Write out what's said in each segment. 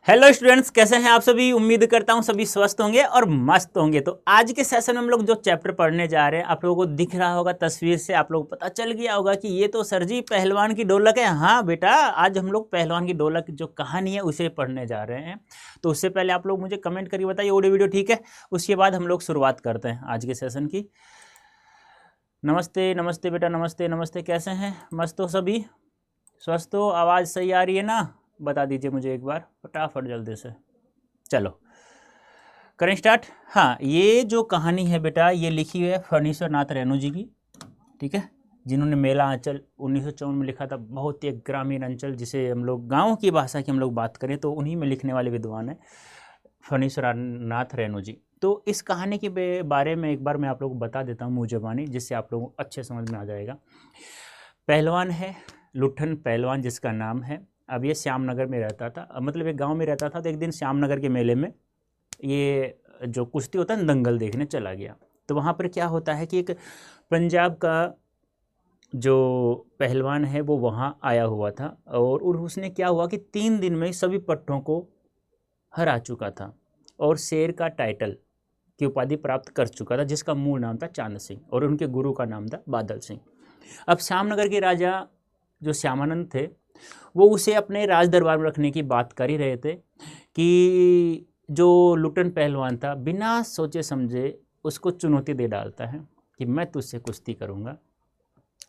Hello students, कैसे हैं आप सभी। उम्मीद करता हूं सभी स्वस्थ होंगे और मस्त होंगे। तो आज के सेशन में हम लोग जो चैप्टर पढ़ने जा रहे हैं, आप लोगों को दिख रहा होगा तस्वीर से, आप लोगों को पता चल गया होगा कि ये तो सर जी पहलवान की ढोलक है। हाँ बेटा, आज हम लोग पहलवान की ढोलक जो कहानी है उसे पढ़ने जा रहे हैं। तो उससे पहले आप लोग मुझे कमेंट करके बताइए ऑडियो वीडियो ठीक है। उसके बाद हम लोग शुरुआत करते हैं आज के सेशन की। नमस्ते नमस्ते बेटा, नमस्ते नमस्ते, कैसे हैं? मस्त हो सभी, स्वस्थ हो? आवाज़ सही आ रही है ना? बता दीजिए मुझे एक बार फटाफट जल्दी से। चलो करें स्टार्ट। हाँ, ये जो कहानी है बेटा, ये लिखी हुई है फणीश्वर नाथ रेणु जी की, ठीक है, जिन्होंने मेला आंचल 1954 में लिखा था। बहुत ही एक ग्रामीण अंचल, जिसे हम लोग गाँव की भाषा की हम लोग बात करें तो उन्हीं में लिखने वाले विद्वान हैं फणीश्वर नाथ रेणु जी। तो इस कहानी के बारे में एक बार मैं आप लोगों को बता देता हूँ मुँह ज़बानी, जिससे आप लोगों को अच्छे समझ में आ जाएगा। पहलवान है लुट्ठन पहलवान, जिसका नाम है। अब ये श्यामनगर में रहता था, मतलब एक गांव में रहता था। तो एक दिन श्यामनगर के मेले में ये जो कुश्ती होता है दंगल देखने चला गया। तो वहाँ पर क्या होता है कि एक पंजाब का जो पहलवान है वो वहाँ आया हुआ था, और उसने क्या हुआ कि 3 दिन में सभी पट्टों को हरा चुका था और शेर का टाइटल की उपाधि प्राप्त कर चुका था, जिसका मूल नाम था चांद सिंह और उनके गुरु का नाम था बादल सिंह। अब श्यामनगर के राजा जो श्यामानंद थे, वो उसे अपने राज दरबार में रखने की बात कर ही रहे थे कि जो लुट्ठन पहलवान था, बिना सोचे समझे उसको चुनौती दे डालता है कि मैं तुझसे कुश्ती करूँगा।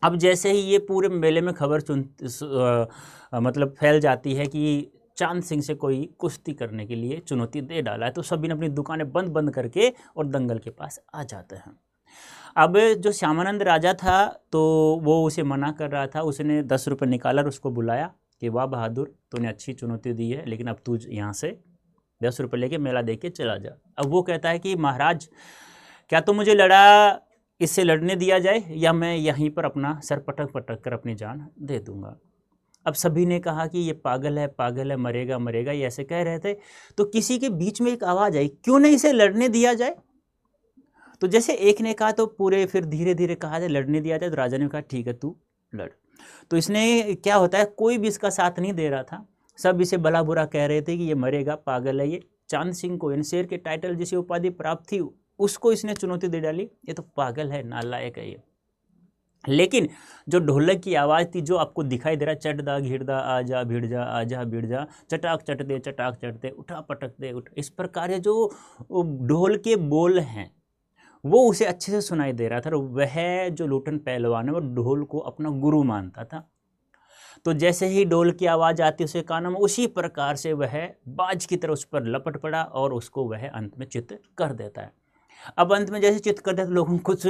अब जैसे ही ये पूरे मेले में खबर मतलब फैल जाती है कि चांद सिंह से कोई कुश्ती करने के लिए चुनौती दे डाला है, तो सभी ने अपनी दुकानें बंद बंद करके और दंगल के पास आ जाते हैं। अब जो श्यामानंद राजा था, तो वो उसे मना कर रहा था। उसने 10 रुपये निकाला और उसको बुलाया कि वाह बहादुर, तूने अच्छी चुनौती दी है, लेकिन अब तू यहाँ से 10 रुपये लेके मेला देख के चला जा। अब वो कहता है कि महाराज, क्या तो मुझे इससे लड़ने दिया जाए, या मैं यहीं पर अपना सर पटक पटक कर अपनी जान दे दूंगा। अब सभी ने कहा कि ये पागल है, मरेगा मरेगा, ये ऐसे कह रहे थे। तो किसी के बीच में एक आवाज़ आई, क्यों नहीं इसे लड़ने दिया जाए। तो जैसे एक ने कहा तो पूरे फिर धीरे धीरे कहा जाए लड़ने दिया जाए। तो राजा ने कहा ठीक है तू लड़। तो इसने क्या होता है, कोई भी इसका साथ नहीं दे रहा था, सब इसे भला बुरा कह रहे थे कि ये मरेगा, पागल है। ये चांद सिंह को, इन शेर के टाइटल जिसे उपाधि प्राप्त थी, उसको इसने चुनौती दे डाली, ये तो पागल है, नालायक है ये। लेकिन जो ढोलक की आवाज़ थी, जो आपको दिखाई दे रहा, चटदा घिरदा आजा भिड़ जा, आजा भिड़ जा, चटाक चट दे, चटाक चट दे, उठा पटक दे उठ, इस प्रकार जो ढोल के बोल हैं वो उसे अच्छे से सुनाई दे रहा था। और वह जो लुट्ठन पहलवान है वो ढोल को अपना गुरु मानता था। तो जैसे ही ढोल की आवाज़ आती उसके कानों में, उसी प्रकार से वह बाज की तरह उस पर लपट पड़ा और उसको वह अंत में चित्त कर देता है। अब अंत में जैसे चित्त कर देता, लोगों को कुछ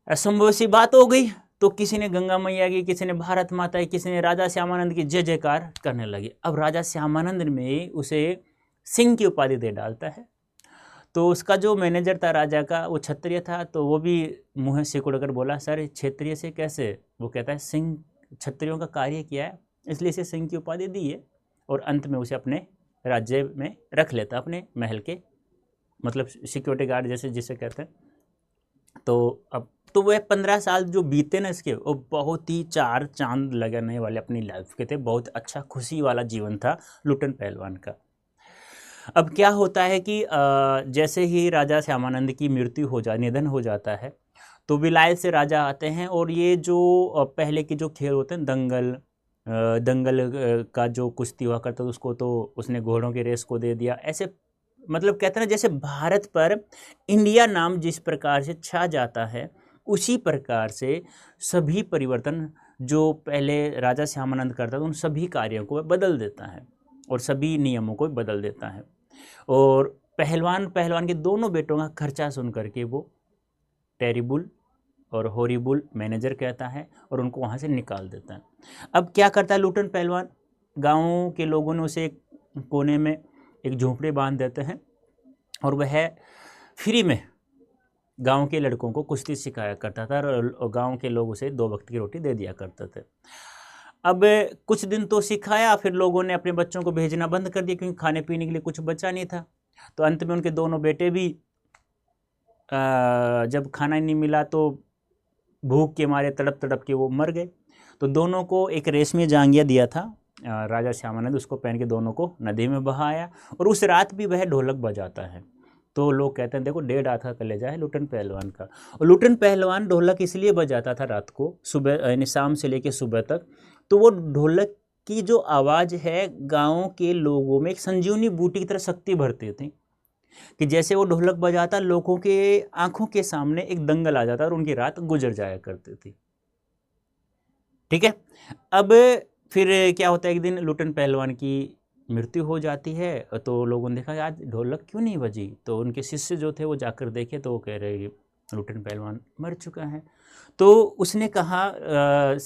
असंभव सी बात हो गई। तो किसी ने गंगा मैया की, किसी ने भारत माता की, किसी ने राजा श्यामानंद की जय जयकार करने लगे। अब राजा श्यामानंद में उसे सिंह की उपाधि दे डालता है। तो उसका जो मैनेजर था राजा का, वो क्षत्रिय था, तो वो भी मुँह सिकुड़ कर बोला, सर क्षत्रिय से कैसे? वो कहता है सिंह क्षत्रियों का कार्य किया है, इसलिए इसे सिंह की उपाधि दी है। और अंत में उसे अपने राज्य में रख लेता, अपने महल के, मतलब सिक्योरिटी गार्ड जैसे जिसे कहते हैं। तो अब तो वह 15 साल जो बीते ना इसके, वो बहुत ही चार चांद लगाने वाले अपनी लाइफ के थे। बहुत अच्छा खुशी वाला जीवन था लुट्ठन पहलवान का। अब क्या होता है कि जैसे ही राजा श्यामानंद की मृत्यु निधन हो जाता है, तो विलायत से राजा आते हैं। और ये जो पहले के जो खेल होते हैं दंगल का जो कुश्ती हुआ करता, उसको तो उसने घोड़ों के रेस को दे दिया। ऐसे मतलब कहते हैं ना, जैसे भारत पर इंडिया नाम जिस प्रकार से छा जाता है, उसी प्रकार से सभी परिवर्तन जो पहले राजा श्यामानंद करता था, उन सभी कार्यों को बदल देता है और सभी नियमों को बदल देता है। और पहलवान के दोनों बेटों का खर्चा सुन करके वो टेरिबल और हॉरिबल मैनेजर कहता है और उनको वहाँ से निकाल देता है। अब क्या करता है लुट्ठन पहलवान, गाँव के लोगों ने उसे एक कोने में एक झोंपड़ी बांध देते हैं और वह फ्री में गांव के लड़कों को कुश्ती सिखाया करता था और गांव के लोग उसे 2 वक्त की रोटी दे दिया करते थे। अब कुछ दिन तो सिखाया, फिर लोगों ने अपने बच्चों को भेजना बंद कर दिया, क्योंकि खाने पीने के लिए कुछ बचा नहीं था। तो अंत में उनके दोनों बेटे भी जब खाना नहीं मिला तो भूख के मारे तड़प तड़प के वो मर गए। तो दोनों को एक रेशमी जांघिया दिया था राजा श्यामानंद उसको पहन के दोनों को नदी में बहाया, और उस रात भी वह ढोलक बजाता है। तो लोग कहते हैं देखो 1.5 हाथ का कलेजा है लुटन पहलवान का। और लुटन पहलवान ढोलक इसलिए बजाता था रात को, सुबह यानी शाम से लेकर सुबह तक। तो वो ढोलक की जो आवाज़ है गाँव के लोगों में एक संजीवनी बूटी की तरह शक्ति भरती थी, कि जैसे वो ढोलक बजाता लोगों के आंखों के सामने एक दंगल आ जाता और उनकी रात गुजर जाया करती थी। ठीक है। अब फिर क्या होता है, एक दिन लुटन पहलवान की मृत्यु हो जाती है। तो लोगों ने देखा कि आज ढोलक क्यों नहीं बजी। तो उनके शिष्य जो थे वो जाकर देखे तो वो कह रहे कि लुटन पहलवान मर चुका है। तो उसने कहा,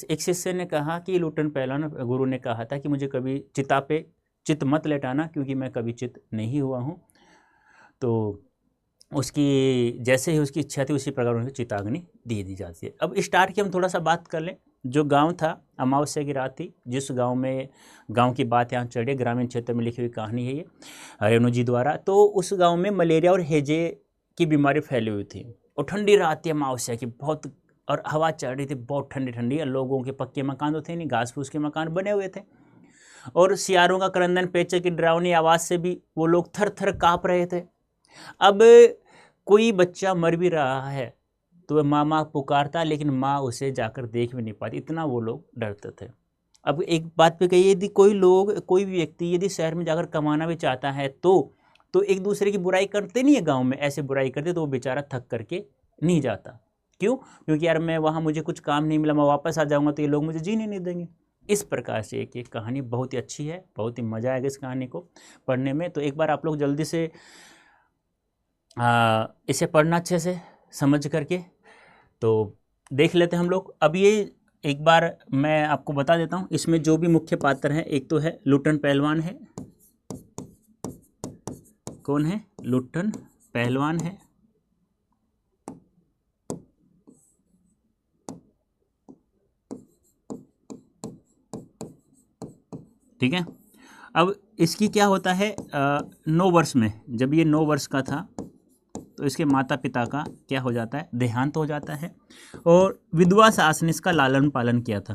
एक शिष्य ने कहा कि लुटन पहलवान, गुरु ने कहा था कि मुझे कभी चिता पे चित मत लेटाना, क्योंकि मैं कभी चित नहीं हुआ हूँ। तो उसकी जैसे ही उसकी इच्छा थी उसी प्रकार उनको चिताग्नि दे दी जाती है। अब स्टार्ट की हम थोड़ा सा बात कर लें। जो गांव था, अमावस्या की रात थी, जिस गांव में, गांव की बात यहाँ चढ़े, ग्रामीण क्षेत्र में लिखी हुई कहानी है ये रेणु जी द्वारा। तो उस गांव में मलेरिया और हैजे की बीमारी फैली हुई थी, और ठंडी रात थी अमावस्या की बहुत, और हवा चल रही थी बहुत ठंडी ठंडी। लोगों के पक्के मकान तो थे नहीं, घास फूस के मकान बने हुए थे, और सियारों का क्रंदन, पेचे की डरावनी आवाज़ से भी वो लोग थर थर काँप रहे थे। अब कोई बच्चा मर भी रहा है तो वह माँ माँ पुकारता, लेकिन माँ उसे जाकर देख भी नहीं पाती, इतना वो लोग डरते थे। अब एक बात पे कहिए, यदि कोई भी व्यक्ति यदि शहर में जाकर कमाना भी चाहता है तो एक दूसरे की बुराई करते नहीं है, गांव में ऐसे बुराई करते तो वो बेचारा थक करके नहीं जाता। क्यों? क्योंकि यार मैं वहाँ, मुझे कुछ काम नहीं मिला, मैं वापस आ जाऊँगा तो ये लोग मुझे जीने नहीं देंगे। इस प्रकार से एक कहानी बहुत ही अच्छी है, बहुत ही मज़ा आएगा इस कहानी को पढ़ने में। तो एक बार आप लोग जल्दी से इसे पढ़ना अच्छे से समझ करके तो देख लेते हैं हम लोग। अब ये एक बार मैं आपको बता देता हूँ, इसमें जो भी मुख्य पात्र हैं, एक तो है लुटन पहलवान है। कौन है? लुटन पहलवान है। ठीक है। अब इसकी क्या होता है, 9 वर्ष में, जब ये 9 वर्ष का था तो इसके माता पिता का क्या हो जाता है, देहांत हो जाता है, और विधवा सास ने इसका लालन पालन किया था।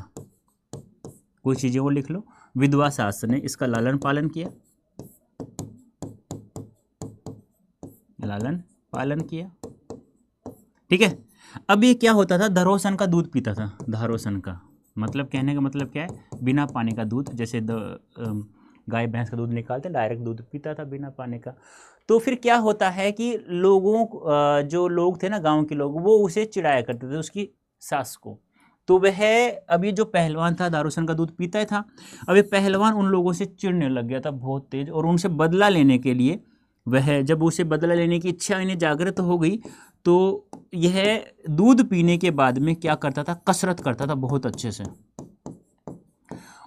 कुछ चीज़ें वो लिख लो, विधवा सास ने इसका लालन पालन किया, लालन पालन किया। ठीक है। अब ये क्या होता था, धरोसन का दूध पीता था। धरोसन का मतलब, कहने का मतलब क्या है, बिना पानी का दूध, जैसे गाय भैंस का दूध निकालते हैं, डायरेक्ट दूध पीता था बिना पानी का। तो फिर क्या होता है कि लोगों, जो लोग थे ना गांव के लोग, वो उसे चिढ़ाया करते थे, उसकी सास को। तो वह, अभी जो पहलवान था दारूसन का दूध पीता था, अब ये पहलवान उन लोगों से चिढ़ने लग गया था बहुत तेज, और उनसे बदला लेने के लिए वह, जब उसे बदला लेने की इच्छा इन्हें जागृत हो गई, तो यह दूध पीने के बाद में क्या करता था, कसरत करता था बहुत अच्छे से,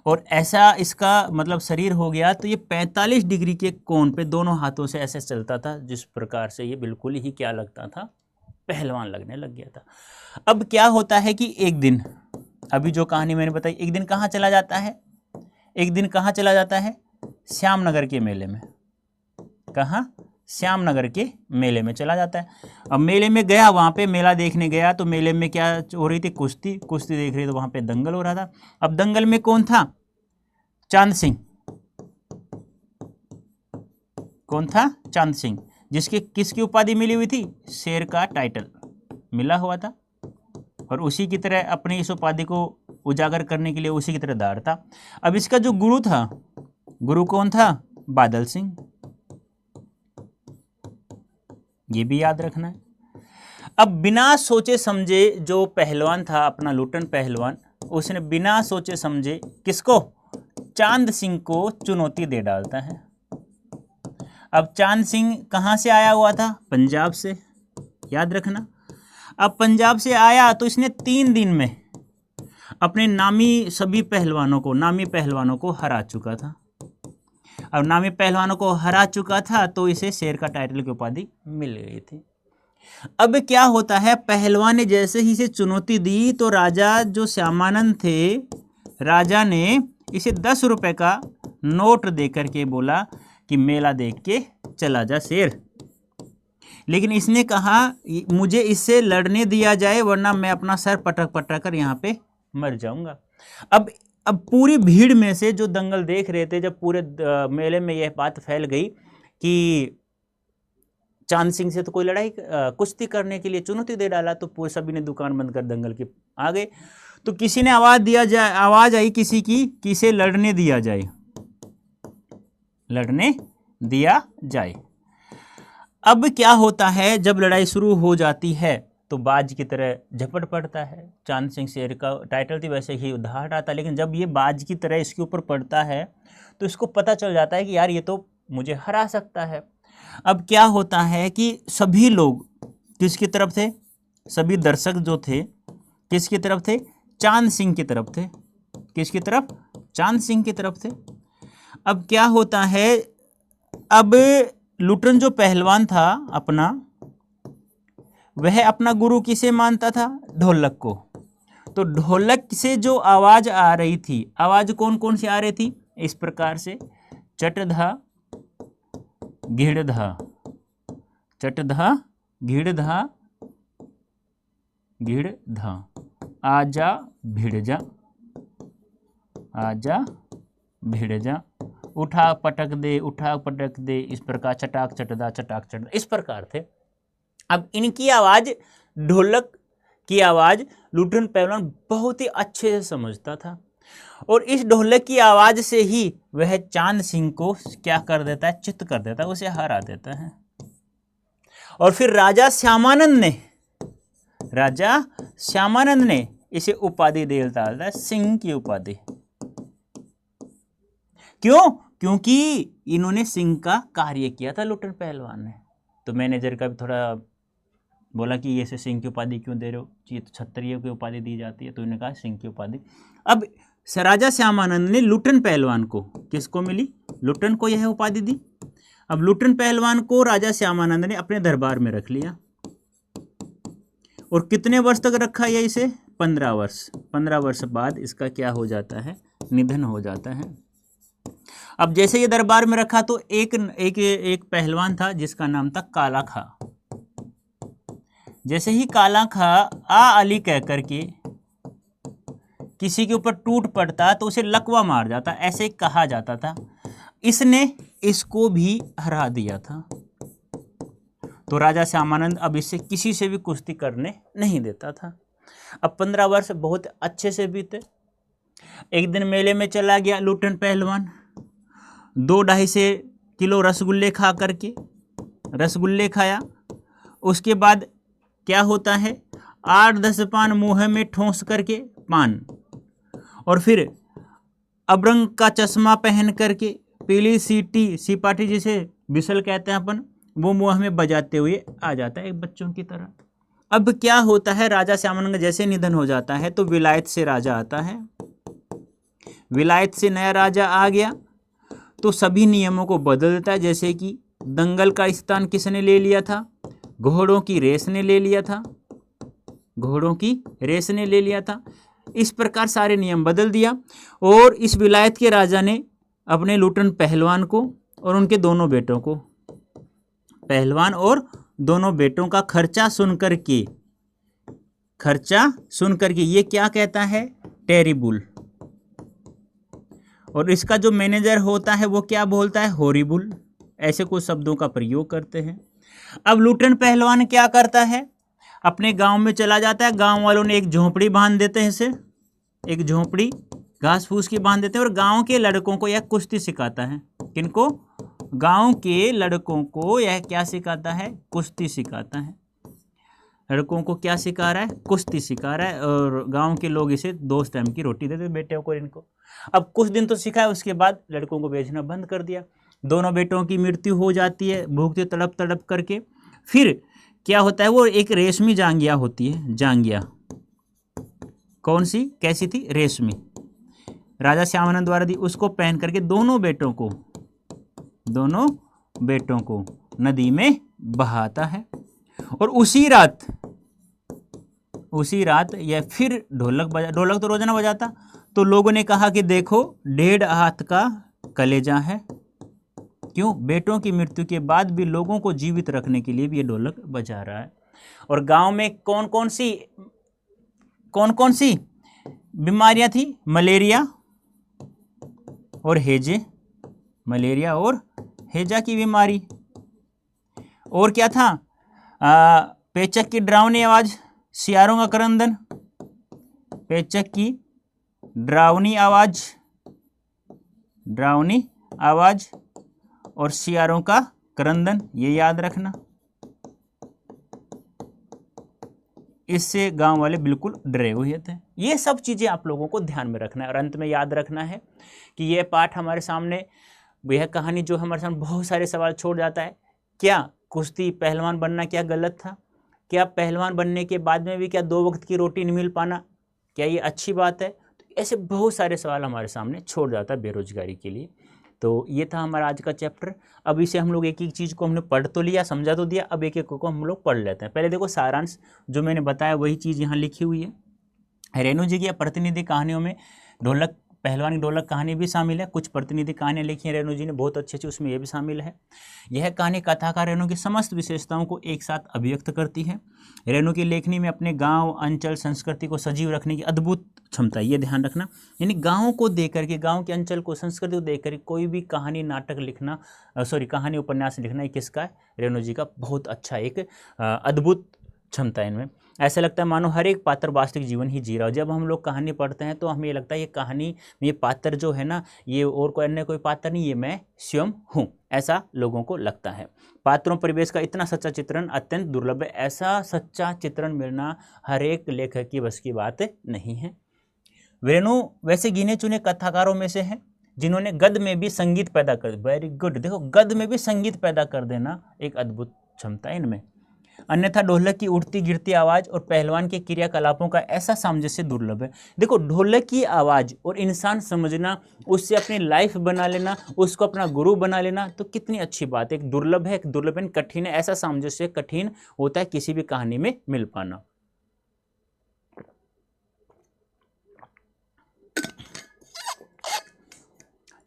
और ऐसा इसका मतलब शरीर हो गया। तो ये 45 डिग्री के कोण पे दोनों हाथों से ऐसे चलता था, जिस प्रकार से ये बिल्कुल ही क्या लगता था, पहलवान लगने लग गया था। अब क्या होता है कि एक दिन, अभी जो कहानी मैंने बताई, एक दिन कहाँ चला जाता है, एक दिन कहाँ चला जाता है, श्यामनगर के मेले में। कहाँ? श्यामनगर के मेले में चला जाता है। अब मेले में गया, वहाँ पे मेला देखने गया, तो मेले में क्या हो रही थी, कुश्ती देख रही, तो वहाँ पे दंगल हो रहा था। अब दंगल में कौन था? चांद सिंह। कौन था? चांद सिंह, जिसकी किसकी उपाधि मिली हुई थी, शेर का टाइटल मिला हुआ था, और उसी की तरह अपनी इस उपाधि को उजागर करने के लिए उसी की तरह दार था। अब इसका जो गुरु था, गुरु कौन था? बादल सिंह। ये भी याद रखना है। अब बिना सोचे समझे जो पहलवान था अपना लुटन पहलवान, उसने बिना सोचे समझे किसको? चांद सिंह को चुनौती दे डालता है। अब चांद सिंह कहाँ से आया हुआ था? पंजाब से, याद रखना। अब पंजाब से आया तो इसने 3 दिन में अपने नामी पहलवानों को हरा चुका था। अब नामी पहलवानों को हरा चुका था तो इसे शेर का टाइटल की उपाधि मिल गई थी। अब क्या होता है, पहलवान ने जैसे ही इसे चुनौती दी तो राजा जो श्यामानंद थे, राजा ने इसे 10 रुपए का नोट देकर के बोला कि मेला देख के चला जा शेर। लेकिन इसने कहा मुझे इससे लड़ने दिया जाए, वरना मैं अपना सर पटक कर यहाँ पे मर जाऊंगा। अब अब पूरी भीड़ में से जो दंगल देख रहे थे, जब पूरे मेले में यह बात फैल गई कि चांद सिंह से तो कोई लड़ाई कुश्ती करने के लिए चुनौती दे डाला, तो पूरे सभी ने दुकान बंद कर दंगल के आ गए। तो किसी ने आवाज आई किसी की कि इसे लड़ने दिया जाए, लड़ने दिया जाए। अब क्या होता है, जब लड़ाई शुरू हो जाती है तो बाज की तरह झपट पड़ता है। चांद सिंह शेर का टाइटल थी, वैसे ही उधार आता, लेकिन जब ये बाज की तरह इसके ऊपर पड़ता है तो इसको पता चल जाता है कि यार ये तो मुझे हरा सकता है। अब क्या होता है कि सभी लोग किसकी तरफ थे, सभी दर्शक जो थे किसकी तरफ थे, चांद सिंह की तरफ थे। किसकी तरफ, चांद सिंह की तरफ थे। अब क्या होता है, अब लुटन जो पहलवान था अपना, वह अपना गुरु किसे मानता था, ढोलक को। तो ढोलक से जो आवाज आ रही थी, आवाज कौन कौन सी आ रही थी, इस प्रकार से चटधा घिड़धा, चटधा घिड़धा, घिड़धा, आजा भिड़ जा, आजा भिड़ जा, उठा पटक दे, उठा पटक दे, इस प्रकार चटाक चटदा, चटाक चटदा, इस प्रकार थे। अब इनकी आवाज, ढोलक की आवाज लुटन पहलवान बहुत ही अच्छे से समझता था, और इस ढोलक की आवाज से ही वह चांद सिंह को क्या कर देता है, चित्त कर देता है, उसे हरा देता है। और फिर राजा श्यामानंद ने इसे उपाधि दे डालता है, सिंह की उपाधि। क्यों, क्योंकि इन्होंने सिंह का कार्य किया था लुटन पहलवान ने। तो मैनेजर का भी थोड़ा बोला कि ये से सिंह की उपाधि क्यों दे रहे हो, ये तो क्षत्रिय की उपाधि दी जाती है, तो इन्होंने कहा सिंह की उपाधि। अब राजा श्यामानंद ने लुटन पहलवान को, किसको मिली, लुटन को यह उपाधि दी। अब लुटन पहलवान को राजा श्यामानंद ने अपने दरबार में रख लिया, और कितने वर्ष तक रखा यह इसे, 15 वर्ष। 15 वर्ष बाद इसका क्या हो जाता है, निधन हो जाता है। अब जैसे ये दरबार में रखा तो एक पहलवान था जिसका नाम था काला खा। जैसे ही काला खा आ अली कह करके किसी के ऊपर टूट पड़ता तो उसे लकवा मार जाता, ऐसे कहा जाता था। इसने इसको भी हरा दिया था। तो राजा श्यामानंद अब इससे किसी से भी कुश्ती करने नहीं देता था। अब 15 वर्ष बहुत अच्छे से बीते। एक दिन मेले में चला गया लुटन पहलवान, 2-2.5 किलो रसगुल्ले खा करके, रसगुल्ले खाया। उसके बाद क्या होता है, 8-10 पान मुँह में ठोंस करके पान, और फिर अबरंग का चश्मा पहन करके पीली सीपाटी जिसे बिसल कहते हैं अपन, वो मुँह में बजाते हुए आ जाता है एक बच्चों की तरह। अब क्या होता है, राजा श्यामानंद का जैसे निधन हो जाता है तो विलायत से राजा आता है। विलायत से नया राजा आ गया तो सभी नियमों को बदल देता है। जैसे कि दंगल का स्थान किसने ले लिया था, घोड़ों की रेस ने ले लिया था, घोड़ों की रेस ने ले लिया था। इस प्रकार सारे नियम बदल दिया, और इस विलायत के राजा ने अपने लुटन पहलवान को और उनके दोनों बेटों को, पहलवान और दोनों बेटों का खर्चा सुनकर के ये क्या कहता है, टेरिबल। और इसका जो मैनेजर होता है वो क्या बोलता है, हॉरिबल। ऐसे कुछ शब्दों का प्रयोग करते हैं। अब लुटन पहलवान क्या करता है, अपने गांव में चला जाता है। गांव वालों ने एक झोंपड़ी बांध देते हैं, इसे एक झोंपड़ी घास फूस की बांध देते हैं, और गांव के लड़कों को यह कुश्ती सिखाता है। किनको, गांव के लड़कों को यह क्या सिखाता है, कुश्ती सिखाता है। लड़कों को क्या सिखा रहा है, कुश्ती सिखा रहा है, और गांव के लोग इसे 2 टाइम की रोटी देते बेटों को, इनको। अब कुछ दिन तो सिखाया, उसके बाद लड़कों को बेचना बंद कर दिया। दोनों बेटों की मृत्यु हो जाती है भूख से तड़प तड़प करके। फिर क्या होता है, वो एक रेशमी जांगिया होती है, जांगिया कौन सी, कैसी थी, रेशमी, राजा श्यामानंद द्वारा दी, उसको पहन करके दोनों बेटों को नदी में बहाता है। और उसी रात यह फिर ढोलक तो रोजाना बजाता। तो लोगों ने कहा कि देखो 1.5 हाथ का कलेजा है। क्यों, बेटों की मृत्यु के बाद भी लोगों को जीवित रखने के लिए भी ये ढोलक बजा रहा है। और गांव में कौन कौन सी बीमारियां थी, मलेरिया, और हेजे, मलेरिया और हेजा की बीमारी। और क्या था, पेचक की डरावनी आवाज़, सियारों का करंदन, पेचक की डरावनी आवाज़ और सियारों का करंदन, ये याद रखना। इससे गांव वाले बिल्कुल डरे हुए थे। ये सब चीज़ें आप लोगों को ध्यान में रखना है और अंत में याद रखना है कि यह पाठ हमारे सामने, यह कहानी जो हमारे सामने बहुत सारे सवाल छोड़ जाता है। क्या कुश्ती पहलवान बनना क्या गलत था? क्या पहलवान बनने के बाद में भी क्या 2 वक्त की रोटी नहीं मिल पाना, क्या ये अच्छी बात है? तो ऐसे बहुत सारे सवाल हमारे सामने छोड़ जाता है बेरोजगारी के लिए। तो ये था हमारा आज का चैप्टर। अब इसे हम लोग एक एक चीज़ को हमने पढ़ तो लिया, समझा तो दिया, अब एक एक को हम लोग पढ़ लेते हैं। पहले देखो सारांश, जो मैंने बताया वही चीज़ यहाँ लिखी हुई है। रेणु जी की प्रतिनिधि कहानियों में ढोलक पहलवान की ढोलक कहानी भी शामिल है। कुछ प्रतिनिधि कहानियाँ लिखी हैं रेणु जी ने बहुत अच्छी अच्छी, उसमें यह भी शामिल है। यह कहानी कथाकार रेणु की समस्त विशेषताओं को एक साथ अभिव्यक्त करती है। रेणु की लेखनी में अपने गांव, अंचल, संस्कृति को सजीव रखने की अद्भुत क्षमता, ये ध्यान रखना। यानी गाँव को देख करके, गाँव के अंचल को, संस्कृति को देख करके कोई भी कहानी, नाटक लिखना, कहानी उपन्यास लिखना, ये किसका है? रेणु जी का बहुत अच्छा एक अद्भुत क्षमता है इनमें। ऐसा लगता है मानो हर एक पात्र वास्तविक जीवन ही जी रहा हो। जब हम लोग कहानी पढ़ते हैं तो हमें ये लगता है ये कहानी में ये पात्र जो है ना, ये और कोई अन्य कोई पात्र नहीं, ये मैं स्वयं हूँ, ऐसा लोगों को लगता है। पात्रों परिवेश का इतना सच्चा चित्रण अत्यंत दुर्लभ है। ऐसा सच्चा चित्रण मिलना हर एक लेखक की बस की बात नहीं है। रेणु वैसे गिने चुने कथाकारों में से है जिन्होंने गद्य में भी संगीत पैदा कर, वेरी गुड, देखो गद्य में भी संगीत पैदा कर देना एक अद्भुत क्षमता है इनमें। अन्यथा ढोलक की उठती गिरती आवाज़ और पहलवान के क्रियाकलापों का ऐसा सामंजस्य दुर्लभ है। देखो ढोलक की आवाज़ और इंसान समझना, उससे अपनी लाइफ बना लेना, उसको अपना गुरु बना लेना, तो कितनी अच्छी बात है। एक दुर्लभ है, एक दुर्लभ है, कठिन है। ऐसा सामंजस्य कठिन होता है किसी भी कहानी में मिल पाना।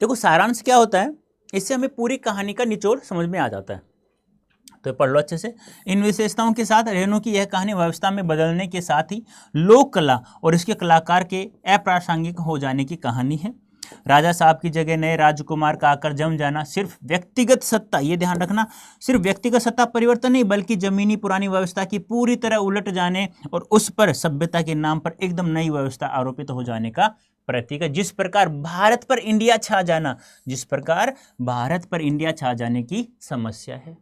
देखो सारांश क्या होता है, इससे हमें पूरी कहानी का निचोड़ समझ में आ जाता है। तो पढ़ लो अच्छे से। इन विशेषताओं के साथ रेणु की यह कहानी व्यवस्था में बदलने के साथ ही लोक कला और इसके कलाकार के अप्रासंगिक हो जाने की कहानी है। राजा साहब की जगह नए राजकुमार का आकर जम जाना, सिर्फ व्यक्तिगत सत्ता, ये ध्यान रखना, सिर्फ व्यक्तिगत सत्ता परिवर्तन नहीं, बल्कि जमीनी पुरानी व्यवस्था की पूरी तरह उलट जाने और उस पर सभ्यता के नाम पर एकदम नई व्यवस्था आरोपित हो जाने का प्रतीक है। जिस प्रकार भारत पर इंडिया छा जाना, जिस प्रकार भारत पर इंडिया छा जाने की समस्या है,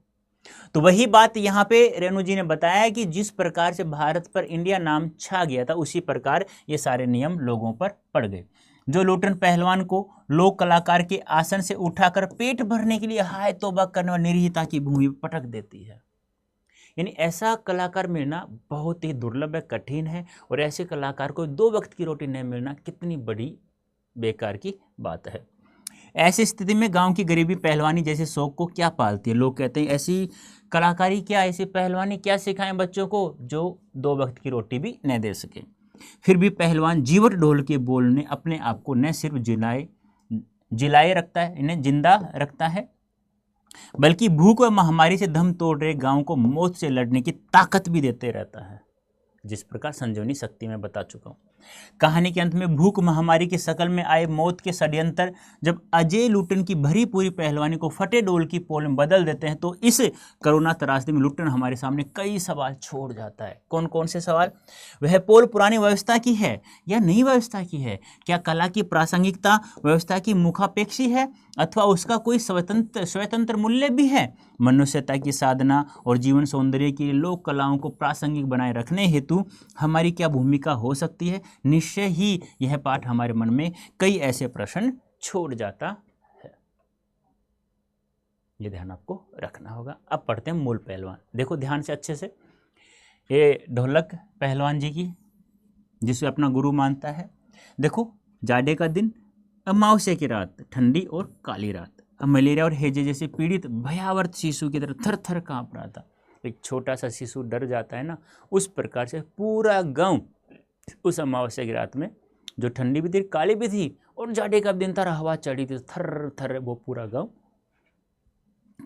तो वही बात यहाँ पे रेणु जी ने बताया कि जिस प्रकार से भारत पर इंडिया नाम छा गया था, उसी प्रकार ये सारे नियम लोगों पर पड़ गए। जो लूटन पहलवान को लोक कलाकार के आसन से उठाकर पेट भरने के लिए हाय तौबा करने और निरीहता की भूमि पर पटक देती है। यानी ऐसा कलाकार मिलना बहुत ही दुर्लभ है, कठिन है, और ऐसे कलाकार को 2 वक्त की रोटी नहीं मिलना कितनी बड़ी बेकार की बात है। ऐसी स्थिति में गांव की गरीबी पहलवानी जैसे शौक को क्या पालती है? लोग कहते हैं ऐसी कलाकारी क्या, ऐसी पहलवानी क्या सिखाएं बच्चों को जो 2 वक्त की रोटी भी न दे सके। फिर भी पहलवान जीवट ढोल के बोल ने अपने आप को न सिर्फ जिलाए रखता है, इन्हें जिंदा रखता है, बल्कि भूख और महामारी से दम तोड़ रहे गांव को मौत से लड़ने की ताकत भी देते रहता है। जिस प्रकार संजीवनी शक्ति में बता चुका हूँ। कहानी के अंत में भूख महामारी की शकल में आए मौत के षड्यंत्र जब अजय लुटन की भरी पूरी पहलवानी को फटे डोल की पोल में बदल देते हैं, तो इस कोरोना त्रासदी में लुटन हमारे सामने कई सवाल छोड़ जाता है। कौन कौन से सवाल? वह पोल पुरानी व्यवस्था की है या नई व्यवस्था की है? क्या कला की प्रासंगिकता व्यवस्था की मुखापेक्षी है अथवा उसका कोई स्वतंत्र मूल्य भी है? मनुष्यता की साधना और जीवन सौंदर्य की लोक कलाओं को प्रासंगिक बनाए रखने हेतु हमारी क्या भूमिका हो सकती है? निश्चय ही यह पाठ हमारे मन में कई ऐसे प्रश्न छोड़ जाता है। ये ध्यान आपको रखना होगा। अब पढ़ते हैं मूल पहलवान। देखो ध्यान से अच्छे से, ये ढोलक पहलवान जी की जिसे अपना गुरु मानता है। देखो जाड़े का दिन, अमावस्या की रात, ठंडी और काली रात, अब मलेरिया और हैजे जैसे पीड़ित भयावर्त शिशु की तरह थर थर कांप रहा था। एक छोटा सा शिशु डर जाता है ना, उस प्रकार से पूरा गांव उस अमावस्या की रात में, जो ठंडी भी थी, काली भी थी, और जाड़े का दिन था, हवा चढ़ी थी, थर थर वो पूरा गांव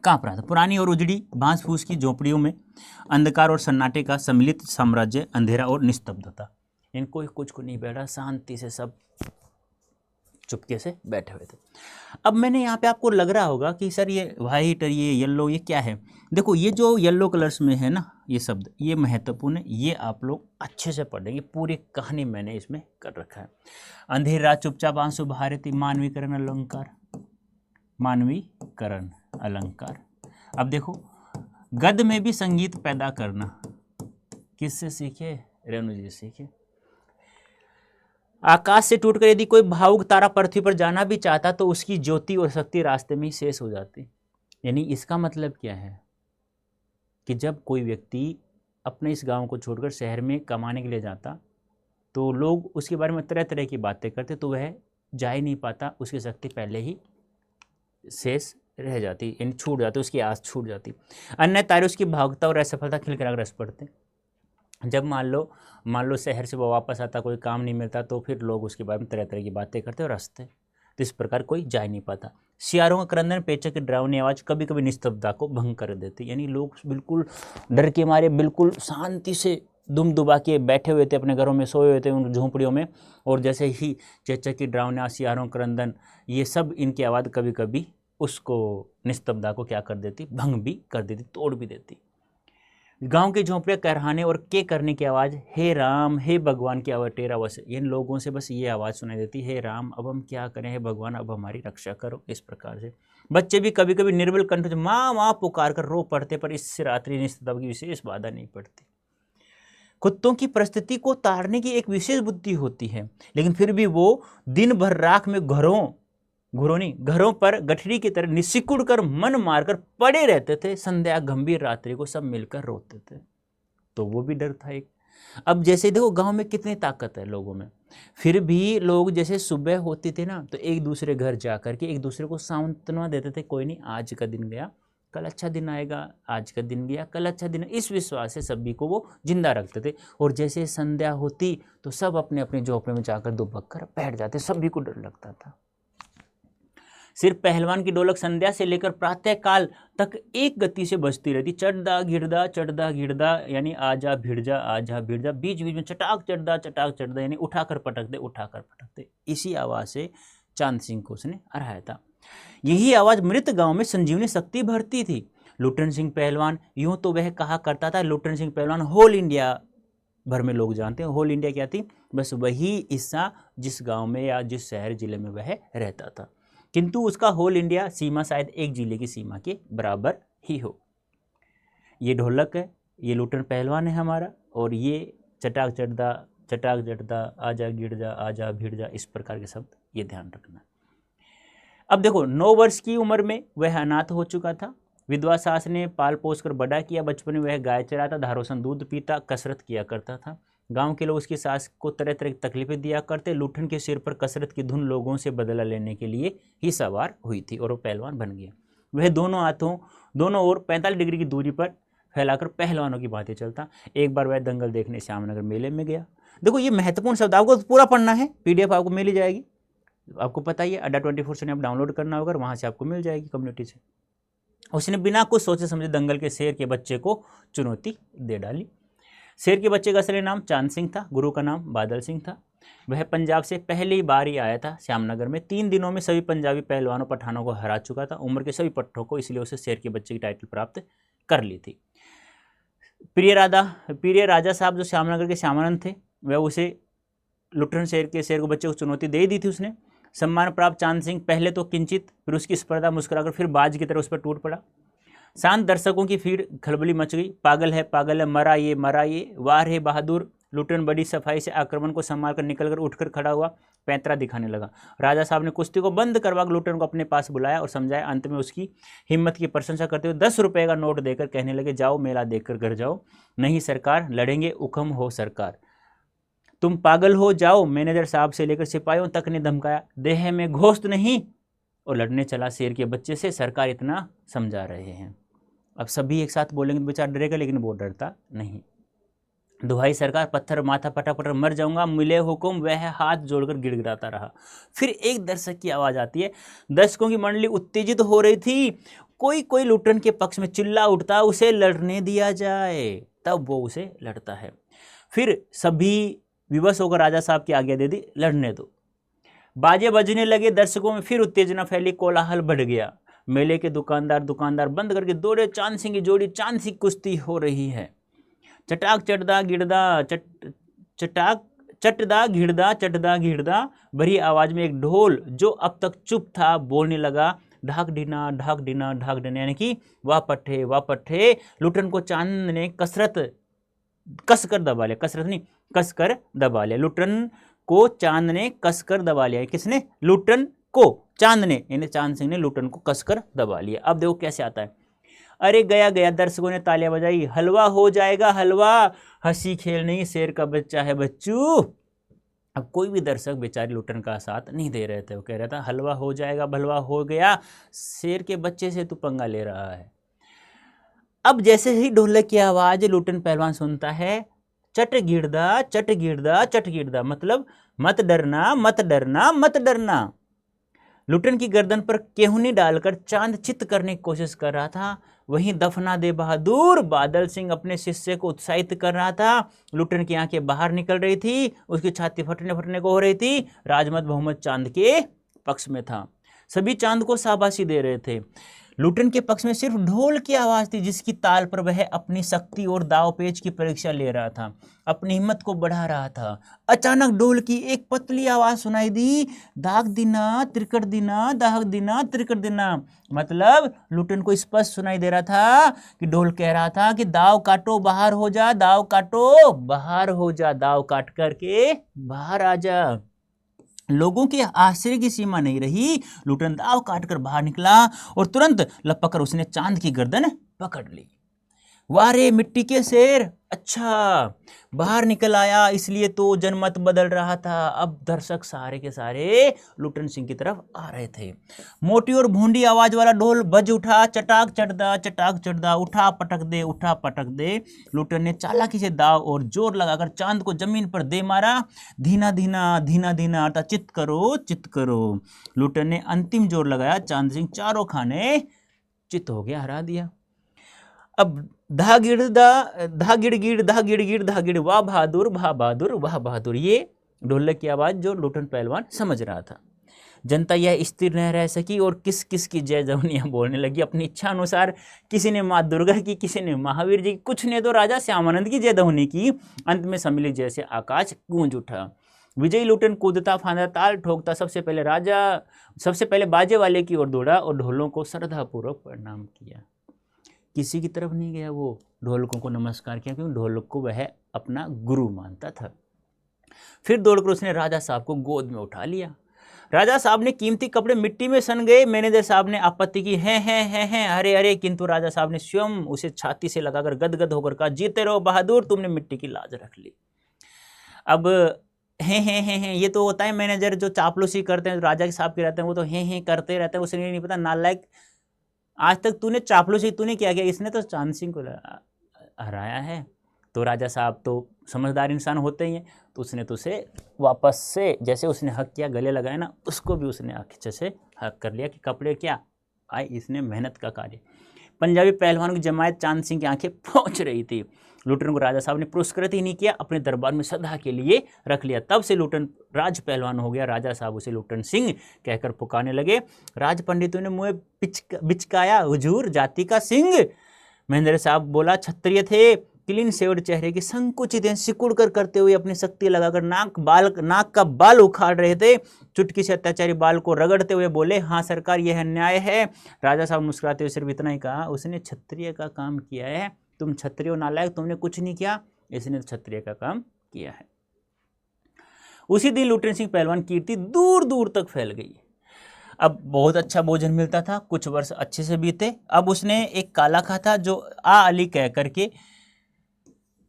कांप रहा था। पुरानी और उजड़ी बांस फूस की झोपड़ियों में अंधकार और सन्नाटे का सम्मिलित साम्राज्य, अंधेरा और निस्तब्धता। इनको कुछ को नहीं बैठा, शांति से सब चुपके से बैठे हुए थे। अब मैंने यहाँ पे आपको लग रहा होगा कि सर ये वाइट और ये येलो ये क्या है। देखो ये जो येलो कलर्स में है ना ये शब्द, ये महत्वपूर्ण है, ये आप लोग अच्छे से पढ़ेंगे। पूरी कहानी मैंने इसमें कर रखा है। अंधेरी रात चुपचाप आंसू बहा रही थी, मानवीकरण अलंकार, मानवीकरण अलंकार। अब देखो गद्य में भी संगीत पैदा करना, किससे सीखे? रेणु जी सीखे। आकाश से टूटकर यदि कोई भावुक तारा पृथ्वी पर जाना भी चाहता तो उसकी ज्योति और शक्ति रास्ते में ही शेष हो जाती। यानी इसका मतलब क्या है कि जब कोई व्यक्ति अपने इस गांव को छोड़कर शहर में कमाने के लिए जाता तो लोग उसके बारे में तरह तरह की बातें करते, तो वह जा ही नहीं पाता, उसकी शक्ति पहले ही शेष रह जाती, यानी छूट जाती, उसकी आस छूट जाती। अन्य तारे उसकी भावुकता और असफलता खिलखिला रस पड़ते। जब मान लो शहर से वो वापस आता, कोई काम नहीं मिलता, तो फिर लोग उसके बारे में तरह तरह की बातें करते और हंसते। तो इस प्रकार कोई जा ही नहीं पाता। सियारों का क्रंदन, पेचक की डरावनी आवाज़ कभी कभी निस्तब्धता को भंग कर देती। यानी लोग बिल्कुल डर के मारे बिल्कुल शांति से दुम दुबा के बैठे हुए थे, अपने घरों में सोए हुए थे, उन झोंपड़ियों में, और जैसे ही चेचक की डरावनी, सियारों का क्रंदन, ये सब इनकी आवाज़ कभी कभी उसको निस्तब्धता को क्या कर देती? भंग भी कर देती, तोड़ भी देती। गांव की झोंपड़ियां करहाने और के करने की आवाज़, हे राम हे भगवान की आवाज़ टेरा बस, इन लोगों से बस ये आवाज़ सुनाई देती, हे राम अब हम क्या करें, हे भगवान अब हमारी रक्षा करो। इस प्रकार से बच्चे भी कभी कभी निर्बल कंठ से माँ माँ पुकार कर रो पड़ते, पर इससे रात्रि निस्तब्धता की विशेष बाधा नहीं पड़ती। कुत्तों की परिस्थिति को तारने की एक विशेष बुद्धि होती है, लेकिन फिर भी वो दिन भर राख में घरों पर गठरी की तरह निसिकुड़ कर मन मारकर पड़े रहते थे। संध्या गंभीर रात्रि को सब मिलकर रोते थे। तो वो भी डर था एक। अब जैसे देखो गांव में कितनी ताकत है लोगों में, फिर भी लोग जैसे सुबह होती थी ना तो एक दूसरे घर जा करके एक दूसरे को सांत्वना देते थे, कोई नहीं आज का दिन गया कल अच्छा दिन आएगा, आज का दिन गया कल अच्छा दिन। इस विश्वास से सभी को वो जिंदा रखते थे। और जैसे संध्या होती तो सब अपने अपने झोंपड़े में जाकर दुबक कर बैठ जाते, सभी को डर लगता था। सिर्फ पहलवान की ढोलक संध्या से लेकर प्रातः काल तक एक गति से बजती रहती, चढ़दा घिड़दा, यानी आजा भिड़ जा, बीच बीच में चटाक चढ़दा, यानी उठाकर पटक दे। इसी आवाज से चांद सिंह को उसने हराया था। यही आवाज मृत गांव में संजीवनी शक्ति भरती थी। लुटन सिंह पहलवान, यूं तो वह कहा करता था, लुटन सिंह पहलवान होल इंडिया भर में लोग जानते हैं। होल इंडिया क्या थी? बस वही हिस्सा जिस गांव में या जिस शहर जिले में वह रहता था, किंतु उसका होल इंडिया सीमा शायद एक जिले की सीमा के बराबर ही हो। ये ढोलक है, ये लुटन पहलवान है हमारा, और ये चटाक चढ़दा, आजा भिड़ जा, इस प्रकार के शब्द ये ध्यान रखना। अब देखो 9 वर्ष की उम्र में वह अनाथ हो चुका था। विधवा सास ने पाल पोस कर बड़ा किया। बचपन में वह गाय चराता, धारोसन दूध पीता, कसरत किया करता था। गांव के लोग उसकी सास को तरह तरह की तकलीफें दिया करते। लुठन के सिर पर कसरत की धुन लोगों से बदला लेने के लिए ही सवार हुई थी और वो पहलवान बन गया। वह दोनों हाथों दोनों ओर 45 डिग्री की दूरी पर फैलाकर पहलवानों की बातें चलता। एक बार वह दंगल देखने श्यामनगर मेले में गया। देखो ये महत्वपूर्ण शब्द, आपको पूरा पढ़ना है, PDF आपको मिल ही जाएगी, आपको पता ही है, अड्डा 24 से आप डाउनलोड करना होगा, वहाँ से आपको मिल जाएगी कम्युनिटी से। उसने बिना कुछ सोचे समझे दंगल के शेर के बच्चे को चुनौती दे डाली। शेर के बच्चे का असली नाम चांद सिंह था, गुरु का नाम बादल सिंह था। वह पंजाब से पहली बार ही आया था श्यामनगर में। 3 दिनों में सभी पंजाबी पहलवानों पठानों को हरा चुका था, उम्र के सभी पट्टों को, इसलिए उसे शेर के बच्चे की टाइटल प्राप्त कर ली थी। प्रिय राजा साहब जो श्यामनगर के श्यामानंद थे, वह उसे लुटन शेर को बच्चे को चुनौती दे दी थी उसने। सम्मान प्राप्त चांद सिंह पहले तो किंचित, फिर उसकी स्पर्धा मुस्कुराकर फिर बाज की तरह उस पर टूट पड़ा। शांत दर्शकों की भीड़ खलबली मच गई। पागल है, मरा ये, वार है बहादुर। लुटन बड़ी सफाई से आक्रमण को संभाल कर निकलकर उठकर खड़ा हुआ, पैंतरा दिखाने लगा। राजा साहब ने कुश्ती को बंद करवा लुटन को अपने पास बुलाया और समझाया। अंत में उसकी हिम्मत की प्रशंसा करते हुए 10 रुपये का नोट देकर कहने लगे, जाओ मेला देखकर घर जाओ। नहीं सरकार, लड़ेंगे, हुक्म हो सरकार। तुम पागल हो, जाओ। मैनेजर साहब से लेकर सिपाहियों तक ने धमकाया। देह में घोस्त नहीं, और लड़ने चला शेर के बच्चे से। सरकार इतना समझा रहे हैं। अब सभी एक साथ बोलेंगे तो बेचारा डरेगा, लेकिन वो डरता नहीं। दुहाई सरकार, पत्थर माथा पटक मर जाऊंगा, मिले हुक्म। वह हाथ जोड़कर गिड़गिड़ाता रहा। फिर एक दर्शक की आवाज आती है। दर्शकों की मंडली उत्तेजित हो रही थी। कोई लुटन के पक्ष में चिल्ला उठता, उसे लड़ने दिया जाए, तब वो उसे लड़ता है। फिर सभी विवश होकर राजा साहब की आज्ञा दे दी, लड़ने दो। बाजे बजने लगे, दर्शकों में फिर उत्तेजना फैली, कोलाहल बढ़ गया। मेले के दुकानदार बंद करके दौड़े। चांद सिंह की जोड़ी, चांद सिंह कुश्ती हो रही है। चटाक चटदा गिड़दा चटाक चटदा घिड़दा भरी आवाज में एक ढोल जो अब तक चुप था बोलने लगा, ढाक डिना ढाक डिना ढाक डिना, यानी कि वाह पट्टे। लुटन को चांद ने कसकर दबा लिया, कसरत नहीं कसकर दबा लिया। लुटन को चांद ने कसकर दबा लिया। किसने? लुटन को चांद ने, यानी चांद सिंह ने लुटन को कसकर दबा लिया। अब देखो कैसे आता है। अरे गया, दर्शकों ने तालियां बजाई। हलवा हो जाएगा हलवा, हंसी खेल नहीं, शेर का बच्चा है बच्चू। अब कोई भी दर्शक बेचारी लुटन का साथ नहीं दे रहे थे। वो कह रहा था हलवा हो जाएगा, भलवा हो गया, शेर के बच्चे से तू पंगा ले रहा है। अब जैसे ही ढोलक की आवाज लुटन पहलवान सुनता है, चट गिड़दा, मतलब मत डरना। लुटन की गर्दन पर केहुनी डालकर चांद चित करने की कोशिश कर रहा था। वहीं दफना दे बहादुर बादल सिंह अपने शिष्य को उत्साहित कर रहा था। लुटन की आंखें बाहर निकल रही थी, उसकी छाती फटने को हो रही थी। राजमत बहुमत चांद के पक्ष में था। सभी चांद को शाबाशी दे रहे थे। लुटन के पक्ष में सिर्फ ढोल की आवाज थी, जिसकी ताल पर वह अपनी शक्ति और दावपेच की परीक्षा ले रहा था, अपनी हिम्मत को बढ़ा रहा था। अचानक ढोल की एक पतली आवाज सुनाई दी, दाग दिना त्रिकट दिना, दाग दिना त्रिकट दिना। मतलब लुटन को स्पष्ट सुनाई दे रहा था कि ढोल कह रहा था कि दाव काटो बाहर हो जा, दाव काटो बाहर हो जा, दाव काट करके बाहर आ जा। लोगों के आश्चर्य की सीमा नहीं रही। लुटन दाव काटकर बाहर निकला और तुरंत लपक कर उसने चांद की गर्दन पकड़ ली। वाह रे मिट्टी के शेर, अच्छा बाहर निकल आया, इसलिए तो जनमत बदल रहा था। अब दर्शक सारे के सारे लुटन सिंह की तरफ आ रहे थे। मोटी और भूंडी आवाज वाला ढोल बज उठा, चटाक चढ़दा, उठा पटक दे। लुटन ने चालाकी से दाव और जोर लगाकर चांद को जमीन पर दे मारा। धीना धीना अर्थात चित करो। लुटन ने अंतिम जोर लगाया, चांद सिंह चारों खाने चित हो गया, हरा दिया। अब धा गिड़ वाह बहादुर, ये ढोलक की आवाज जो लुटन पहलवान समझ रहा था। जनता यह स्थिर न रह सकी और किस की जय ध्वनियां बोलने लगी अपनी इच्छा अनुसार। किसी ने माँ दुर्गा की, किसी ने महावीर जी की, कुछ ने तो राजा श्यामानंद की जय ध्वनि की। अंत में सम्मिलित जैसे आकाश गूंज उठा। विजयी लुटन कूदता फांदा ताल ठोकता सबसे पहले बाजे वाले की ओर दौड़ा और ढोलों को श्रद्धापूर्वक प्रणाम किया। किसी की तरफ नहीं गया, वो ढोलकों को नमस्कार किया, क्योंकि ढोलक को वह अपना गुरु मानता था। फिर दौड़कर उसने राजा साहब को गोद में उठा लिया। राजा साहब ने कीमती कपड़े मिट्टी में सन गए। मैनेजर साहब ने आपत्ति की, हैं अरे, किंतु राजा साहब ने स्वयं उसे छाती से लगाकर गदगद होकर कहा, जीते रहो बहादुर, तुमने मिट्टी की लाज रख ली। अब हैं ये तो होता है मैनेजर जो चापलूसी करते हैं, राजा साहब के रहते हैं, वो तो हैं करते रहते हैं, उसे नहीं पता नालायक, आज तक तूने चापलूसी तूने क्या किया, इसने तो चांद सिंह को हराया है। तो राजा साहब तो समझदार इंसान होते ही हैं, तो उसने तो उसे वापस से जैसे उसने हक किया, गले लगाया ना, उसको भी उसने अच्छे से हक कर लिया कि कपड़े क्या आए, इसने मेहनत का कार्य। पंजाबी पहलवानों की जमायत चांद सिंह की आंखें पहुंच रही थी। लुटन को राजा साहब ने पुरस्कृत ही नहीं किया, अपने दरबार में सदा के लिए रख लिया। तब से लुटन राज पहलवान हो गया। राजा साहब उसे लुटन सिंह कहकर पुकारने लगे। राज पंडितों ने मुँह बिचकाया, हुजूर जाति का सिंह। महेंद्र साहब बोला, क्षत्रिय थे, क्लीन शेव्ड चेहरे की संकुचित सिकुड़ कर करते हुए अपनी शक्ति लगाकर नाक का बाल उखाड़ रहे थे। चुटकी से अत्याचारी बाल को रगड़ते हुए बोले, हाँ सरकार, यह अन्याय है। राजा साहब मुस्कुराते हुए सिर्फ इतना ही कहा, उसने क्षत्रिय का काम किया है, तुम क्षत्रिय नालायक, तुमने कुछ नहीं किया, इसने क्षत्रिय का काम किया है। उसी दिन लुटन सिंह पहलवान कीर्ति दूर दूर तक फैल गई। अब बहुत अच्छा भोजन मिलता था, कुछ वर्ष अच्छे से बीते। अब उसने एक काला खाता जो अली कह करके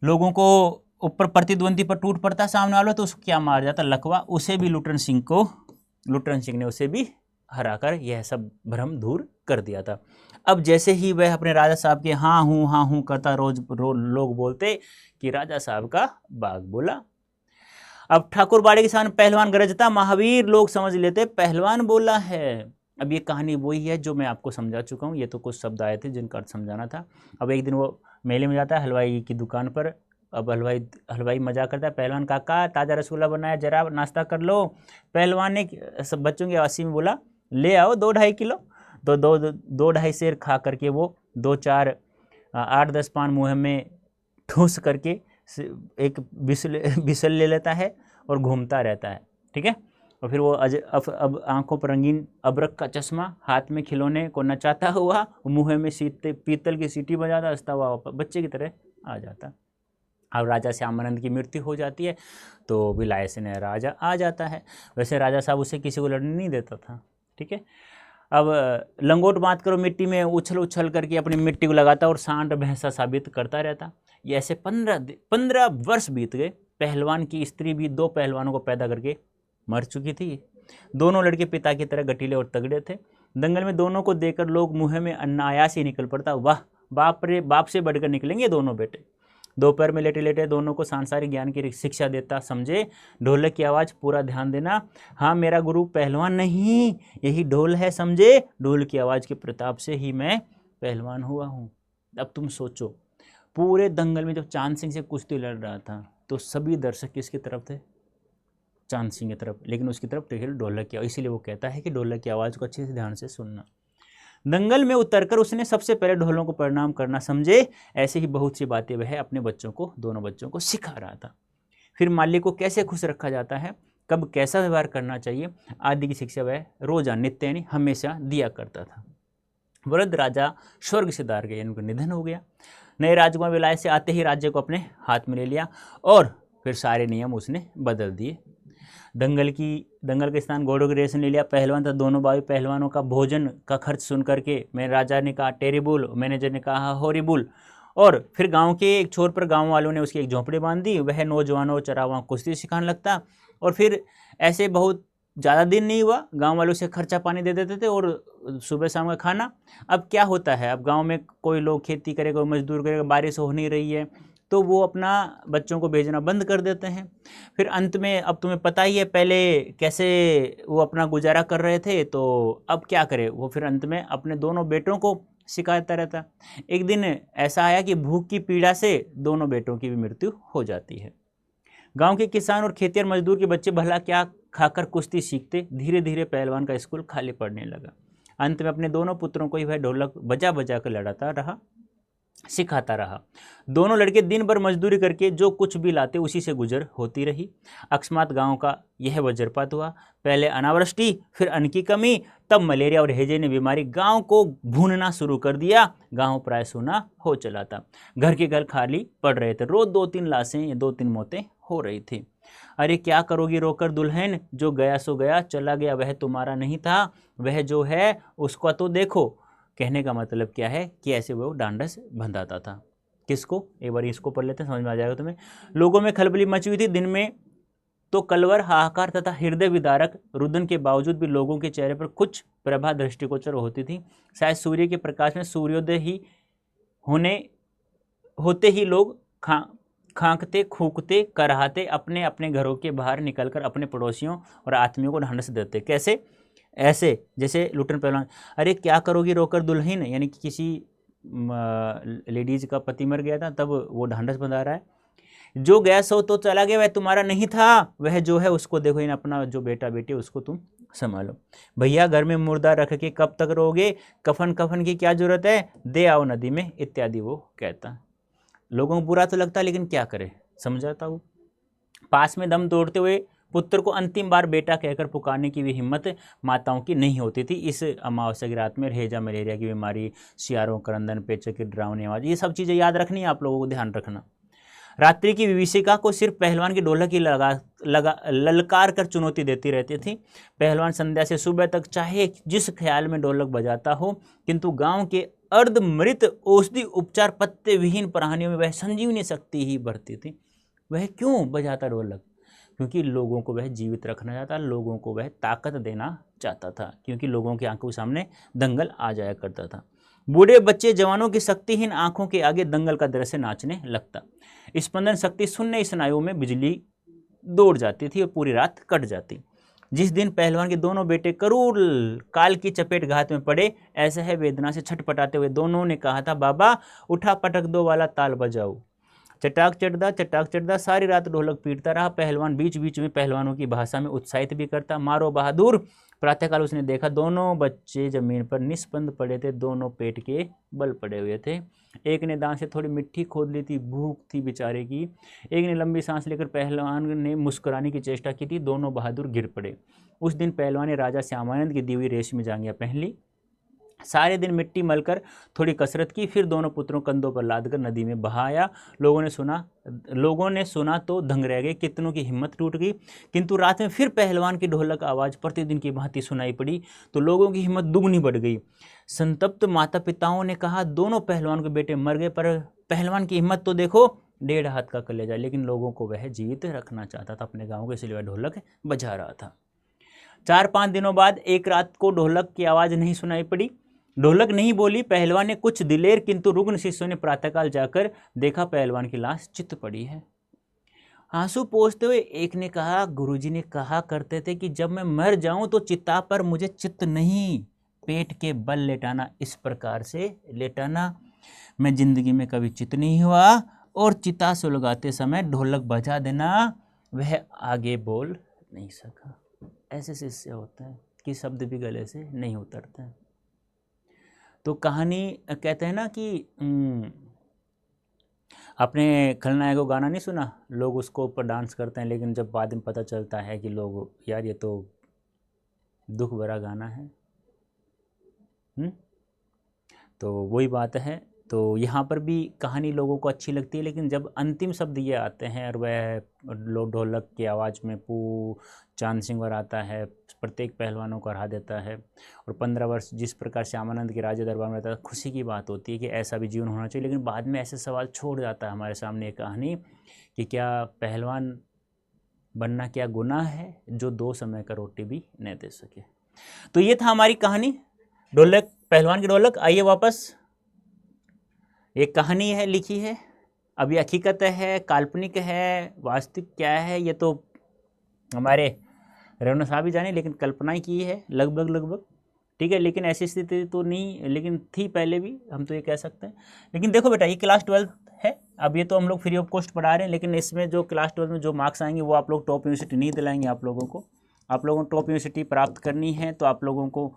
लोगों को ऊपर प्रतिद्वंदी पर टूट पड़ता सामने वालों, तो उसको क्या मार जाता, लकवा। उसे भी लुटन सिंह ने उसे भी हराकर यह सब भ्रम दूर कर दिया था। अब जैसे ही वह अपने राजा साहब के हाँ हूँ करता, रोज लोग बोलते कि राजा साहब का बाग बोला। अब ठाकुर बाड़े के सामने पहलवान गरजता, महावीर लोग समझ लेते पहलवान बोला है। अब ये कहानी वही है जो मैं आपको समझा चुका हूँ। ये तो कुछ शब्द आए थे जिनका अर्थ समझाना था। अब एक दिन वो मेले में जाता है, हलवाई की दुकान पर अब हलवाई मजाक करता है, पहलवान काका ताज़ा रसगुल्ला बनाया, जरा नाश्ता कर लो। पहलवान ने सब बच्चों की आवाज़ में बोला, ले आओ 2-2.5 किलो। तो 2-2.5 शेर खा करके वो 2-4 8-10 पान मुँह में ठूस करके एक बिसल ले लेता है और घूमता रहता है। ठीक है। और फिर वो अब आंखों पर रंगीन अबरक का चश्मा, हाथ में खिलौने को नचाता हुआ, मुँह में पीतल की सीटी बजाता हंसता हुआ बच्चे की तरह आ जाता। अब राजा श्यामानंद की मृत्यु हो जाती है तो विलाय से नया राजा आ जाता है। वैसे राजा साहब उसे किसी को लड़ने नहीं देता था। ठीक है। अब लंगोट बात करो, मिट्टी में उछल उछल करके अपनी मिट्टी को लगाता और सांड भैंसा साबित करता रहता। ये ऐसे 15 वर्ष बीत गए। पहलवान की स्त्री भी 2 पहलवानों को पैदा करके मर चुकी थी। दोनों लड़के पिता की तरह गठीले और तगड़े थे। दंगल में दोनों को देखकर लोग मुँह में अनायास ही निकल पड़ता, वाह बाप रे, बाप से बढ़कर निकलेंगे दोनों बेटे। दोपहर में लेटे लेटे दोनों को सांसारिक ज्ञान की शिक्षा देता। समझे, ढोलक की आवाज़ पूरा ध्यान देना। हाँ, मेरा गुरु पहलवान नहीं, यही ढोल है, समझे। ढोल की आवाज़ के प्रताप से ही मैं पहलवान हुआ हूँ। अब तुम सोचो, पूरे दंगल में जब चांद सिंह से कुश्ती लड़ रहा था तो सभी दर्शक किसकी तरफ थे? चांद सिंह की तरफ। लेकिन उसकी तरफ टेढ़ ढोलक की, इसीलिए वो कहता है कि ढोलक की आवाज़ को अच्छे से ध्यान से सुनना। दंगल में उतरकर उसने सबसे पहले ढोलों को प्रणाम करना, समझे। ऐसे ही बहुत सी बातें वह अपने बच्चों को, दोनों बच्चों को सिखा रहा था। फिर मालिक को कैसे खुश रखा जाता है, कब कैसा व्यवहार करना चाहिए आदि की शिक्षा वह रोजाना नित्य यानी हमेशा दिया करता था। वृद्ध राजा स्वर्ग से दार गए, उनका निधन हो गया। नए राजकुमार विलायत से आते ही राज्य को अपने हाथ में ले लिया और फिर सारे नियम उसने बदल दिए। दंगल के स्थान घोड़ों की रेस ने लिया। पहलवान था, दोनों भाई पहलवानों का भोजन का खर्च सुन करके मेरे राजा ने कहा टेरिबुल, मैनेजर ने कहा हॉरिबुल। और फिर गांव के एक छोर पर गांव वालों ने उसकी एक झोंपड़ी बांध दी। वह नौजवानों चरावां कुश्ती सिखाने लगता। और फिर ऐसे बहुत ज़्यादा दिन नहीं हुआ, गांव वालों से खर्चा पानी दे देते थे और सुबह शाम का खाना। अब क्या होता है, अब गांव में कोई लोग खेती करे, कोई मजदूर करे, बारिश हो नहीं रही है तो वो अपना बच्चों को भेजना बंद कर देते हैं। फिर अंत में अब तुम्हें पता ही है पहले कैसे वो अपना गुजारा कर रहे थे, तो अब क्या करे वो, फिर अंत में अपने दोनों बेटों को सिखाता रहता। एक दिन ऐसा आया कि भूख की पीड़ा से दोनों बेटों की भी मृत्यु हो जाती है। गांव के किसान और खेतिहर मजदूर के बच्चे भला क्या खाकर कुश्ती सीखते। धीरे धीरे पहलवान का स्कूल खाली पड़ने लगा। अंत में अपने दोनों पुत्रों को ही वह ढोलक बजा बजा कर लड़ाता रहा, सिखाता रहा। दोनों लड़के दिन भर मजदूरी करके जो कुछ भी लाते उसी से गुजर होती रही। अकस्मात गांव का यह वज्रपात हुआ। पहले अनावृष्टि, फिर अन्न की कमी, तब मलेरिया और हैजे ने बीमारी गांव को भूनना शुरू कर दिया। गांव प्राय सूना हो चला था। घर के घर खाली पड़ रहे थे। रोज 2-3 लाशें या 2-3 मौतें हो रही थी। अरे क्या करोगी रोकर दुल्हन, जो गया सो गया, चला गया वह तुम्हारा नहीं था, वह जो है उसका तो देखो। कहने का मतलब क्या है कि ऐसे वो डांडस बंधाता था। किसको, एक बार इसको पढ़ लेते हैं, समझ में आ जाएगा तुम्हें। लोगों में खलबली मची हुई थी। दिन में तो कलवर, हाहाकार तथा हृदय विदारक रुदन के बावजूद भी लोगों के चेहरे पर कुछ प्रभा दृष्टिगोचर होती थी। शायद सूर्य के प्रकाश में सूर्योदय ही होते ही लोग खांकते, खूकते, कराहते अपने अपने घरों के बाहर निकलकर अपने पड़ोसियों और आत्मियों को ढांढस देते। कैसे? ऐसे जैसे लुटन पहलवान, अरे क्या करोगी रोकर दुल्हन, यानी कि किसी लेडीज का पति मर गया था तब वो ढांढस बंधा रहा है। जो गया सो तो चला गया, वह तुम्हारा नहीं था, वह जो है उसको देखो, इन अपना जो बेटा बेटी उसको तुम संभालो। भैया घर में मुर्दा रख के कब तक रहोगे, कफन की क्या जरूरत है, दे आओ नदी में, इत्यादि वो कहता। लोगों को बुरा तो लगता लेकिन क्या करे, समझाता वो। पास में दम तोड़ते हुए पुत्र को अंतिम बार बेटा कहकर पुकारने की भी हिम्मत माताओं की नहीं होती थी। इस अमावस्या की रात में हैजा, मलेरिया की बीमारी, सियारों, करंदन, पेचक की डरावनी आवाज़, ये सब चीज़ें याद रखनी है आप लोगों को, ध्यान रखना। रात्रि की विभीषिका को सिर्फ पहलवान की ढोलक ही ललकार कर चुनौती देती रहती थी। पहलवान संध्या से सुबह तक चाहे जिस ख्याल में ढोलक बजाता हो, किंतु गांव के अर्धमृत औषधि उपचार पत्ते विहीन प्राणियों में वह संजीवनी शक्ति ही भरती थी। वह क्यों बजाता ढोलक? क्योंकि लोगों को वह जीवित रखना चाहता, लोगों को वह ताकत देना चाहता था, क्योंकि लोगों की आंखों के सामने दंगल आ जाया करता था। बूढ़े बच्चे जवानों की शक्तिहीन आंखों के आगे दंगल का दृश्य नाचने लगता। स्पंदन शक्ति शून्य स्नायुओं में बिजली दौड़ जाती थी और पूरी रात कट जाती। जिस दिन पहलवान के दोनों बेटे करूर काल की चपेट घात में पड़े, ऐसे है वेदना से छटपटाते हुए दोनों ने कहा था, बाबा उठा पटक दो वाला ताल बजाओ। चटाक चटदा सारी रात ढोलक पीटता रहा। पहलवान बीच बीच में पहलवानों की भाषा में उत्साहित भी करता, मारो बहादुर। प्रातःकाल उसने देखा दोनों बच्चे जमीन पर निस्पंद पड़े थे, दोनों पेट के बल पड़े हुए थे। एक ने दांत से थोड़ी मिट्टी खोद ली थी, भूख थी बेचारे की। एक ने लंबी सांस लेकर पहलवान ने मुस्कुराने की चेष्टा की थी, दोनों बहादुर गिर पड़े। उस दिन पहलवान ने राजा श्यामानंद की दी हुई रेशमी जांघियां पहन ली, सारे दिन मिट्टी मलकर थोड़ी कसरत की, फिर दोनों पुत्रों कंधों पर लादकर नदी में बहाया। लोगों ने सुना तो दंग रह गए, कितनों की हिम्मत टूट गई। किंतु रात में फिर पहलवान की ढोलक आवाज़ प्रतिदिन की भांति सुनाई पड़ी तो लोगों की हिम्मत दुगनी बढ़ गई। संतप्त माता पिताओं ने कहा दोनों पहलवान के बेटे मर गए, पर पहलवान की हिम्मत तो देखो, 1.5 हाथ का कलेजा। लेकिन लोगों को वह जीवित रखना चाहता था अपने गाँव के, इसलिए वह ढोलक बजा रहा था। 4-5 दिनों बाद एक रात को ढोलक की आवाज़ नहीं सुनाई पड़ी, ढोलक नहीं बोली। पहलवान ने कुछ दिलेर किंतु रुग्ण शिष्यों ने प्रातःकाल जाकर देखा पहलवान की लाश चित पड़ी है। आंसू पोंछते हुए एक ने कहा, गुरुजी ने कहा करते थे कि जब मैं मर जाऊं तो चिता पर मुझे चित्त नहीं, पेट के बल लेटाना, इस प्रकार से लेटाना। मैं जिंदगी में कभी चित नहीं हुआ और चिता सुलगाते समय ढोलक बजा देना। वह आगे बोल नहीं सका। ऐसे शिष्य होते हैं कि शब्द भी गले से नहीं उतरते। तो कहानी कहते हैं ना कि आपने खलनायक को गाना नहीं सुना, लोग उसको ऊपर डांस करते हैं, लेकिन जब बाद में पता चलता है कि लोग यार ये तो दुख भरा गाना है। तो वही बात है। तो यहाँ पर भी कहानी लोगों को अच्छी लगती है, लेकिन जब अंतिम शब्द ये आते हैं और वह ढोलक की आवाज़ में चांद सिंह वर आता है, प्रत्येक पहलवानों को हरा देता है और 15 वर्ष जिस प्रकार श्यामानंद के राजा दरबार में रहता है, खुशी की बात होती है कि ऐसा भी जीवन होना चाहिए। लेकिन बाद में ऐसे सवाल छोड़ जाता है हमारे सामने एक कहानी कि क्या पहलवान बनना क्या गुनाह है जो 2 समय का रोटी भी न दे सके। तो ये था हमारी कहानी ढोलक, पहलवान की ढोलक। आइए वापस, एक कहानी है लिखी है, अभी हकीकत है, काल्पनिक है, वास्तविक क्या है ये तो हमारे रेवना साहब ही जाने, लेकिन कल्पना ही की है लगभग, ठीक है। लेकिन ऐसी स्थिति तो नहीं, लेकिन थी पहले भी, हम तो ये कह सकते हैं। लेकिन देखो बेटा, ये क्लास 12 है, अब ये तो हम लोग फ्री ऑफ कॉस्ट पढ़ा रहे हैं, लेकिन इसमें जो क्लास 12 में जो मार्क्स आएंगे वो आप लोग टॉप यूनिवर्सिटी नहीं दिलाएंगे आप लोगों को। आप लोगों को टॉप यूनिवर्सिटी प्राप्त करनी है तो आप लोगों को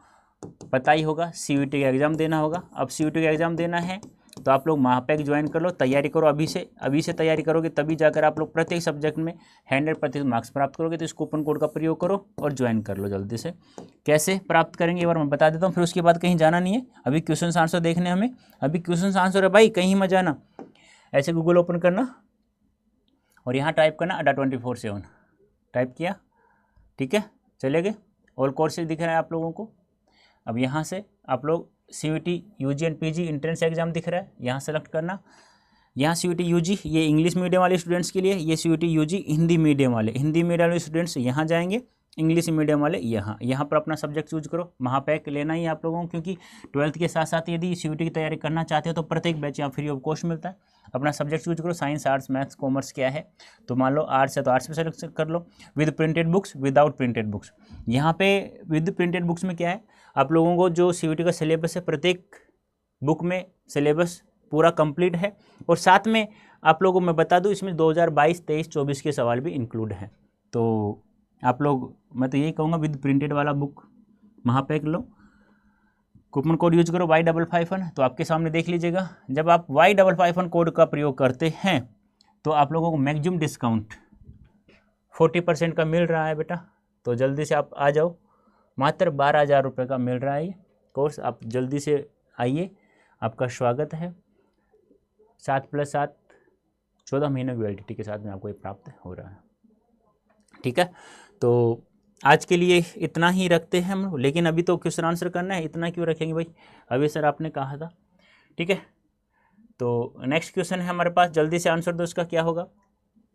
पता ही होगा, CUET का एग्ज़ाम देना होगा। अब CUET का एग्ज़ाम देना है तो आप लोग महापैक ज्वाइन कर लो, तैयारी करो अभी से तैयारी करोगे तभी जाकर आप लोग प्रत्येक सब्जेक्ट में 100% मार्क्स प्राप्त करोगे। तो इस कूपन कोड का प्रयोग करो और ज्वाइन कर लो जल्दी से। कैसे प्राप्त करेंगे एक बार मैं बता देता हूँ, फिर उसके बाद कहीं जाना नहीं है। अभी क्वेश्चन आंसर देखने हमें, अभी क्वेश्चन आंसर है भाई, कहीं मत जाना। ऐसे गूगल ओपन करना और यहाँ टाइप करना अड्डा 24/7, टाइप किया, ठीक है, चले गए। ऑल कोर्सेज दिख रहा है आप लोगों को। अब यहाँ से आप लोग CUET UG and PG entrance exam दिख रहा है, यहाँ सेलेक्ट करना। यहाँ CUET UG ये इंग्लिश मीडियम वाले स्टूडेंट्स के लिए, ये CUET UG हिंदी मीडियम वाले स्टूडेंट्स यहाँ जाएंगे, इंग्लिश मीडियम वाले यहाँ पर अपना सब्जेक्ट चूज करो। महापैक लेना ही आप लोगों को, क्योंकि 12th के साथ साथ यदि CUET की तैयारी करना चाहते हो तो प्रत्येक बैच यहाँ फ्री ऑफ कॉस्ट मिलता है। अपना सब्जेक्ट चूज करो, साइंस, आर्ट्स, मैथ्स, कॉमर्स क्या है। तो मान लो आर्ट्स है तो आर्ट्स में सेलेक्ट कर लो, with printed books, without printed books. यहाँ पे विद प्रिंटेड बुक्स में क्या है, आप लोगों को जो CUET का सिलेबस है, प्रत्येक बुक में सिलेबस पूरा कंप्लीट है। और साथ में आप लोगों को मैं बता दूं, इसमें 2022, 23, 24 के सवाल भी इंक्लूड हैं। तो आप लोग, मैं तो यही कहूँगा विद प्रिंटेड वाला बुक महापैक लो, कूपन कोड यूज करो Y551। तो आपके सामने देख लीजिएगा, जब आप Y551 कोड का प्रयोग करते हैं तो आप लोगों को मैक्सिमम डिस्काउंट 40% का मिल रहा है बेटा। तो जल्दी से आप आ जाओ, मात्र 12,000 रुपये का मिल रहा है ये कोर्स। आप जल्दी से आइए, आपका स्वागत है। 7+7 14 महीने की वैलिडिटी के साथ में आपको ये प्राप्त हो रहा है, ठीक है। तो आज के लिए इतना ही रखते हैं हम, लेकिन अभी तो क्वेश्चन आंसर करना है, इतना क्यों रखेंगे भाई, अभी सर आपने कहा था, ठीक है। तो नेक्स्ट क्वेश्चन है हमारे पास, जल्दी से आंसर दो इसका, क्या होगा।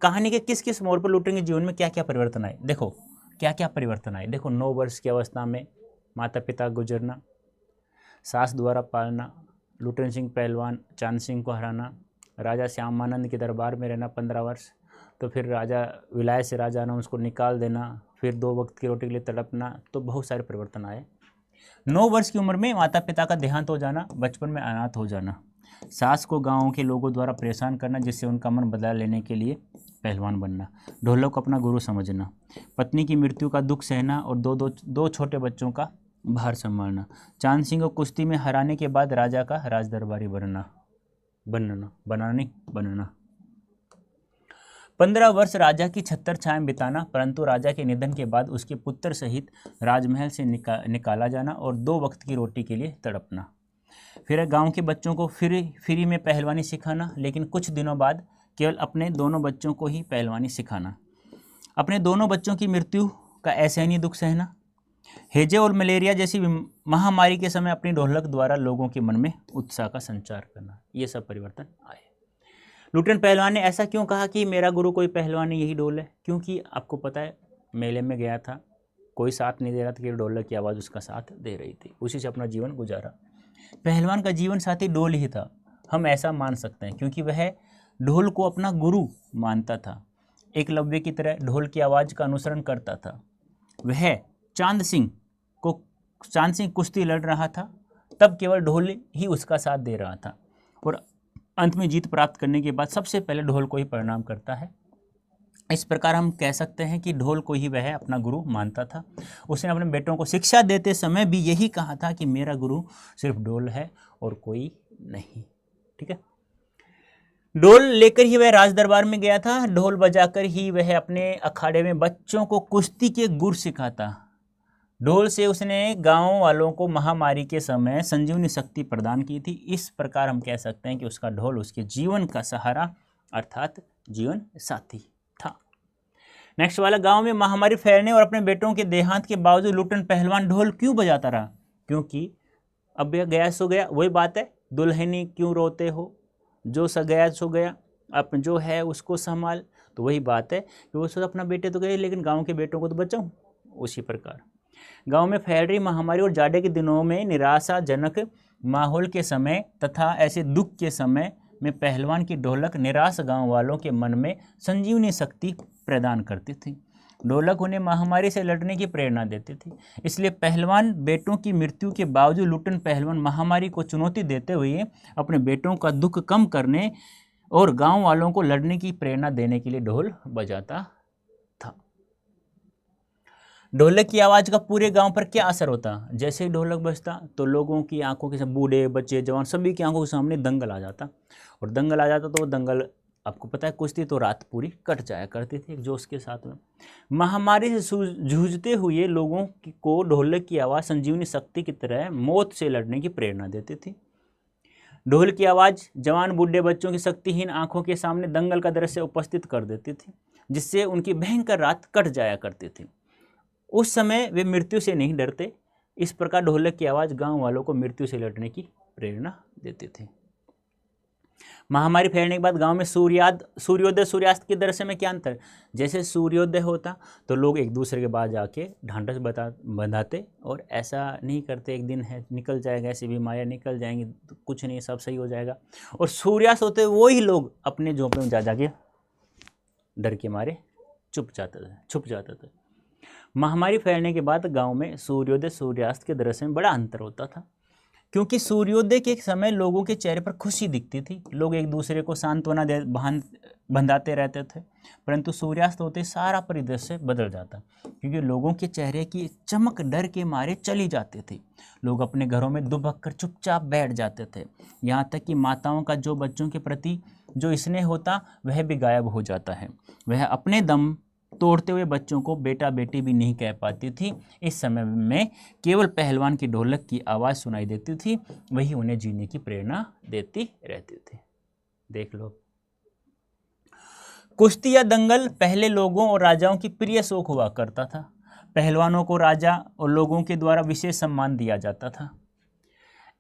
कहानी के किस किस मोड़ पर लूटेन के जीवन में क्या क्या परिवर्तन आए। देखो क्या क्या परिवर्तन आए, देखो 9 वर्ष की अवस्था में माता पिता गुजरना, सास द्वारा पालना, लुटेन सिंह पहलवान चांद सिंह को हराना, राजा श्यामानंद के दरबार में रहना 15 वर्ष, तो फिर राजा विलायत से राजा ने उसको निकाल देना, फिर 2 वक्त की रोटी के लिए तड़पना। तो बहुत सारे परिवर्तन आए। 9 वर्ष की उम्र में माता पिता का देहांत हो जाना, बचपन में अनाथ हो जाना, सास को गाँव के लोगों द्वारा परेशान करना जिससे उनका मन बदला लेने के लिए पहलवान बनना, ढोलक को अपना गुरु समझना, पत्नी की मृत्यु का दुख सहना और दो छोटे बच्चों का भार संभालना, चांद सिंह को कुश्ती में हराने के बाद राजा का राज दरबारी बनना। 15 वर्ष राजा की छत्र छाया बिताना, परंतु राजा के निधन के बाद उसके पुत्र सहित राजमहल से निकाला जाना और 2 वक्त की रोटी के लिए तड़पना। फिर गांव के बच्चों को फ्री में पहलवानी सिखाना, लेकिन कुछ दिनों बाद केवल अपने दोनों बच्चों को ही पहलवानी सिखाना। अपने दोनों बच्चों की मृत्यु का असहनीय दुख सहना। हैजे और मलेरिया जैसी महामारी के समय अपनी ढोलक द्वारा लोगों के मन में उत्साह का संचार करना। ये सब परिवर्तन आए। लुटेन पहलवान ने ऐसा क्यों कहा कि मेरा गुरु कोई पहलवान यही ढोल है? क्योंकि आपको पता है मेले में गया था, कोई साथ नहीं दे रहा था कि ढोलक की आवाज़ उसका साथ दे रही थी, उसी से अपना जीवन गुजारा। पहलवान का जीवन साथी ढोल ही था, हम ऐसा मान सकते हैं, क्योंकि वह ढोल को अपना गुरु मानता था। एकलव्य की तरह ढोल की आवाज़ का अनुसरण करता था। वह चांद सिंह कुश्ती लड़ रहा था, तब केवल ढोल ही उसका साथ दे रहा था और अंत में जीत प्राप्त करने के बाद सबसे पहले ढोल को ही प्रणाम करता है। इस प्रकार हम कह सकते हैं कि ढोल को ही वह अपना गुरु मानता था। उसने अपने बेटों को शिक्षा देते समय भी यही कहा था कि मेरा गुरु सिर्फ ढोल है और कोई नहीं। ठीक है, ढोल लेकर ही वह राज दरबार में गया था। ढोल बजाकर ही वह अपने अखाड़े में बच्चों को कुश्ती के गुर सिखाता। ढोल से उसने गांव वालों को महामारी के समय संजीवनी शक्ति प्रदान की थी। इस प्रकार हम कह सकते हैं कि उसका ढोल उसके जीवन का सहारा अर्थात जीवन साथी था। नेक्स्ट वाला, गांव में महामारी फैलने और अपने बेटों के देहांत के बावजूद लुटन पहलवान ढोल क्यों बजाता रहा? क्योंकि अब यह गया सो गया, वही बात है, दुल्हनी क्यों रोते हो, जो स गया सो गया, अब जो है उसको संभाल। तो वही बात है कि वो सोच अपना बेटे तो गए लेकिन गाँव के बेटों को तो बचाऊँ। उसी प्रकार गांव में फैल रही महामारी और जाड़े के दिनों में निराशाजनक माहौल के समय तथा ऐसे दुख के समय में पहलवान की ढोलक निराश गांव वालों के मन में संजीवनी शक्ति प्रदान करती थी। ढोलक उन्हें महामारी से लड़ने की प्रेरणा देती थी। इसलिए पहलवान बेटों की मृत्यु के बावजूद लुटन पहलवान महामारी को चुनौती देते हुए अपने बेटों का दुख कम करने और गाँव वालों को लड़ने की प्रेरणा देने के लिए ढोल बजाता था। ढोलक की आवाज़ का पूरे गांव पर क्या असर होता? जैसे ही ढोलक बजता तो लोगों की आंखों के सामने, बूढ़े बच्चे जवान सभी की आंखों के सामने दंगल आ जाता, और दंगल आ जाता तो वो दंगल आपको पता है कुश्ती तो रात पूरी कट जाया करती थी एक जोश के साथ में। महामारी से जूझते हुए लोगों को ढोलक की आवाज़ संजीवनी शक्ति की तरह मौत से लड़ने की प्रेरणा देती थी। ढोल की आवाज़ जवान बूढ़े बच्चों की शक्तिहीन आंखों के सामने दंगल का दृश्य उपस्थित कर देती थी, जिससे उनकी भयंकर रात कट जाया करती थी। उस समय वे मृत्यु से नहीं डरते। इस प्रकार ढोलक की आवाज़ गांव वालों को मृत्यु से लड़ने की प्रेरणा देती थी। महामारी फैलने के बाद गांव में सूर्योदय सूर्यास्त के दृश्य में क्या अंतर? जैसे सूर्योदय होता तो लोग एक दूसरे के बाद जाके ढांढस बंधाते और ऐसा नहीं करते एक दिन है निकल जाएगा, ऐसी बीमारियाँ निकल जाएंगी, तो कुछ नहीं, सब सही हो जाएगा। और सूर्यास्त होते वो ही लोग अपने झोंपड़े में जा के डर के मारे छुप जाते थे। महामारी फैलने के बाद गांव में सूर्योदय सूर्यास्त के दृश्य में बड़ा अंतर होता था, क्योंकि सूर्योदय के समय लोगों के चेहरे पर खुशी दिखती थी, लोग एक दूसरे को सांत्वना बंधाते रहते थे। परंतु सूर्यास्त होते सारा परिदृश्य बदल जाता, क्योंकि लोगों के चेहरे की चमक डर के मारे चली जाती थी। लोग अपने घरों में दुबक कर चुपचाप बैठ जाते थे। यहाँ तक कि माताओं का जो बच्चों के प्रति जो स्नेह होता वह भी गायब हो जाता है। वह अपने दम तोड़ते हुए बच्चों को बेटा बेटी भी नहीं कह पाती थी। इस समय में केवल पहलवान की ढोलक की आवाज़ सुनाई देती थी, वही उन्हें जीने की प्रेरणा देती रहती थी। देख लो, कुश्ती या दंगल पहले लोगों और राजाओं की प्रिय शौक हुआ करता था। पहलवानों को राजा और लोगों के द्वारा विशेष सम्मान दिया जाता था।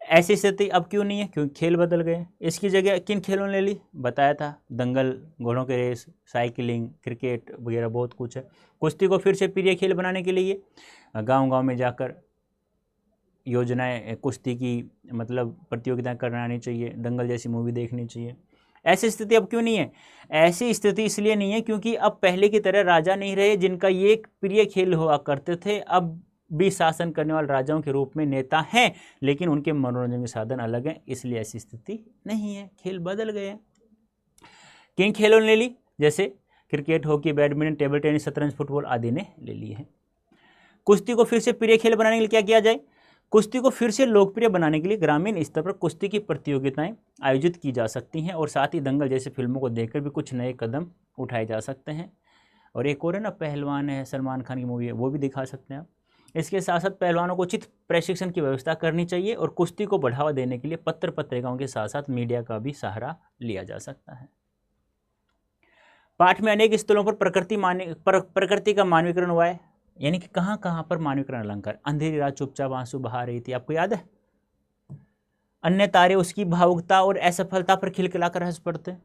ऐसी स्थिति अब क्यों नहीं है? क्योंकि खेल बदल गए। इसकी जगह किन खेलों ने ली? बताया था, दंगल, घोड़ों के रेस, साइकिलिंग, क्रिकेट वगैरह बहुत कुछ है। कुश्ती को फिर से प्रिय खेल बनाने के लिए गांव-गांव में जाकर योजनाएं कुश्ती की मतलब प्रतियोगिताएं करानी चाहिए, दंगल जैसी मूवी देखनी चाहिए। ऐसी स्थिति अब क्यों नहीं है? ऐसी स्थिति इसलिए नहीं है क्योंकि अब पहले की तरह राजा नहीं रहे जिनका ये एक प्रिय खेल हुआ करते थे। अब भी शासन करने वाले राजाओं के रूप में नेता हैं, लेकिन उनके मनोरंजन के साधन अलग हैं, इसलिए ऐसी स्थिति नहीं है। खेल बदल गए हैं। किन खेलों ने ले ली? जैसे cricket, hockey, badminton, table tennis, शतरंज, फुटबॉल आदि ने ले लिए हैं। कुश्ती को फिर से प्रिय खेल बनाने के लिए क्या किया जाए? कुश्ती को फिर से लोकप्रिय बनाने के लिए ग्रामीण स्तर पर कुश्ती की प्रतियोगिताएं आयोजित की जा सकती हैं, और साथ ही दंगल जैसे फिल्मों को देखकर भी कुछ नए कदम उठाए जा सकते हैं। और एक और है ना, पहलवान है, सलमान खान की मूवी है, वो भी दिखा सकते हैं आप। इसके साथ साथ पहलवानों को उचित प्रशिक्षण की व्यवस्था करनी चाहिए, और कुश्ती को बढ़ावा देने के लिए पत्र पत्रिकाओं के साथ साथ मीडिया का भी सहारा लिया जा सकता है। पाठ में अनेक स्थलों पर प्रकृति का मानवीकरण हुआ है, यानी कि कहाँ कहाँ पर मानवीकरण अलंकार। अंधेरी रात चुपचाप आंसू बहा रही थी, आपको याद है? अन्य तारे उसकी भावुकता और असफलता पर खिलखिलाकर हंस पड़ते।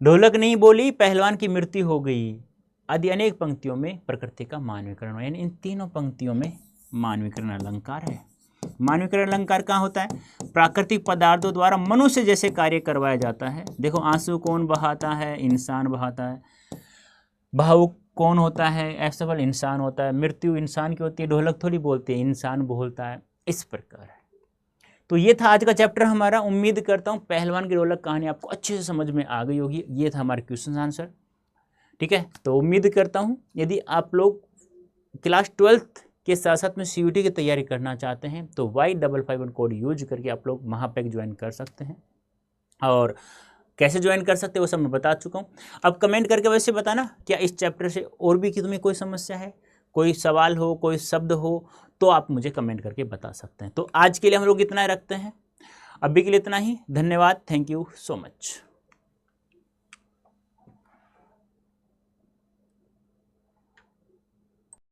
ढोलक नहीं बोली, पहलवान की मृत्यु हो गई आदि अनेक पंक्तियों में प्रकृति का मानवीकरण हुआ, यानी इन तीनों पंक्तियों में मानवीकरण अलंकार है। मानवीकरण अलंकार कहाँ होता है? प्राकृतिक पदार्थों द्वारा मनुष्य जैसे कार्य करवाया जाता है। देखो, आंसू कौन बहाता है? इंसान बहाता है। भावुक कौन होता है? असफल इंसान होता है। मृत्यु इंसान की होती है, ढोलक थोड़ी बोलती है, इंसान बोलता है। इस प्रकार है। तो ये था आज का चैप्टर हमारा। उम्मीद करता हूँ पहलवान की ढोलक कहानी आपको अच्छे से समझ में आ गई होगी। ये था हमारे क्वेश्चन आंसर, ठीक है। तो उम्मीद करता हूँ यदि आप लोग क्लास 12th के साथ साथ में CUET की तैयारी करना चाहते हैं तो Y551 कोड यूज करके आप लोग महापैक ज्वाइन कर सकते हैं। और कैसे ज्वाइन कर सकते हैं वो सब मैं बता चुका हूँ। अब कमेंट करके वैसे बताना क्या इस चैप्टर से और भी कि तुम्हें कोई समस्या है, कोई सवाल हो, कोई शब्द हो, तो आप मुझे कमेंट करके बता सकते हैं। तो आज के लिए हम लोग इतना रखते हैं, अभी के लिए इतना ही। धन्यवाद, थैंक यू सो मच।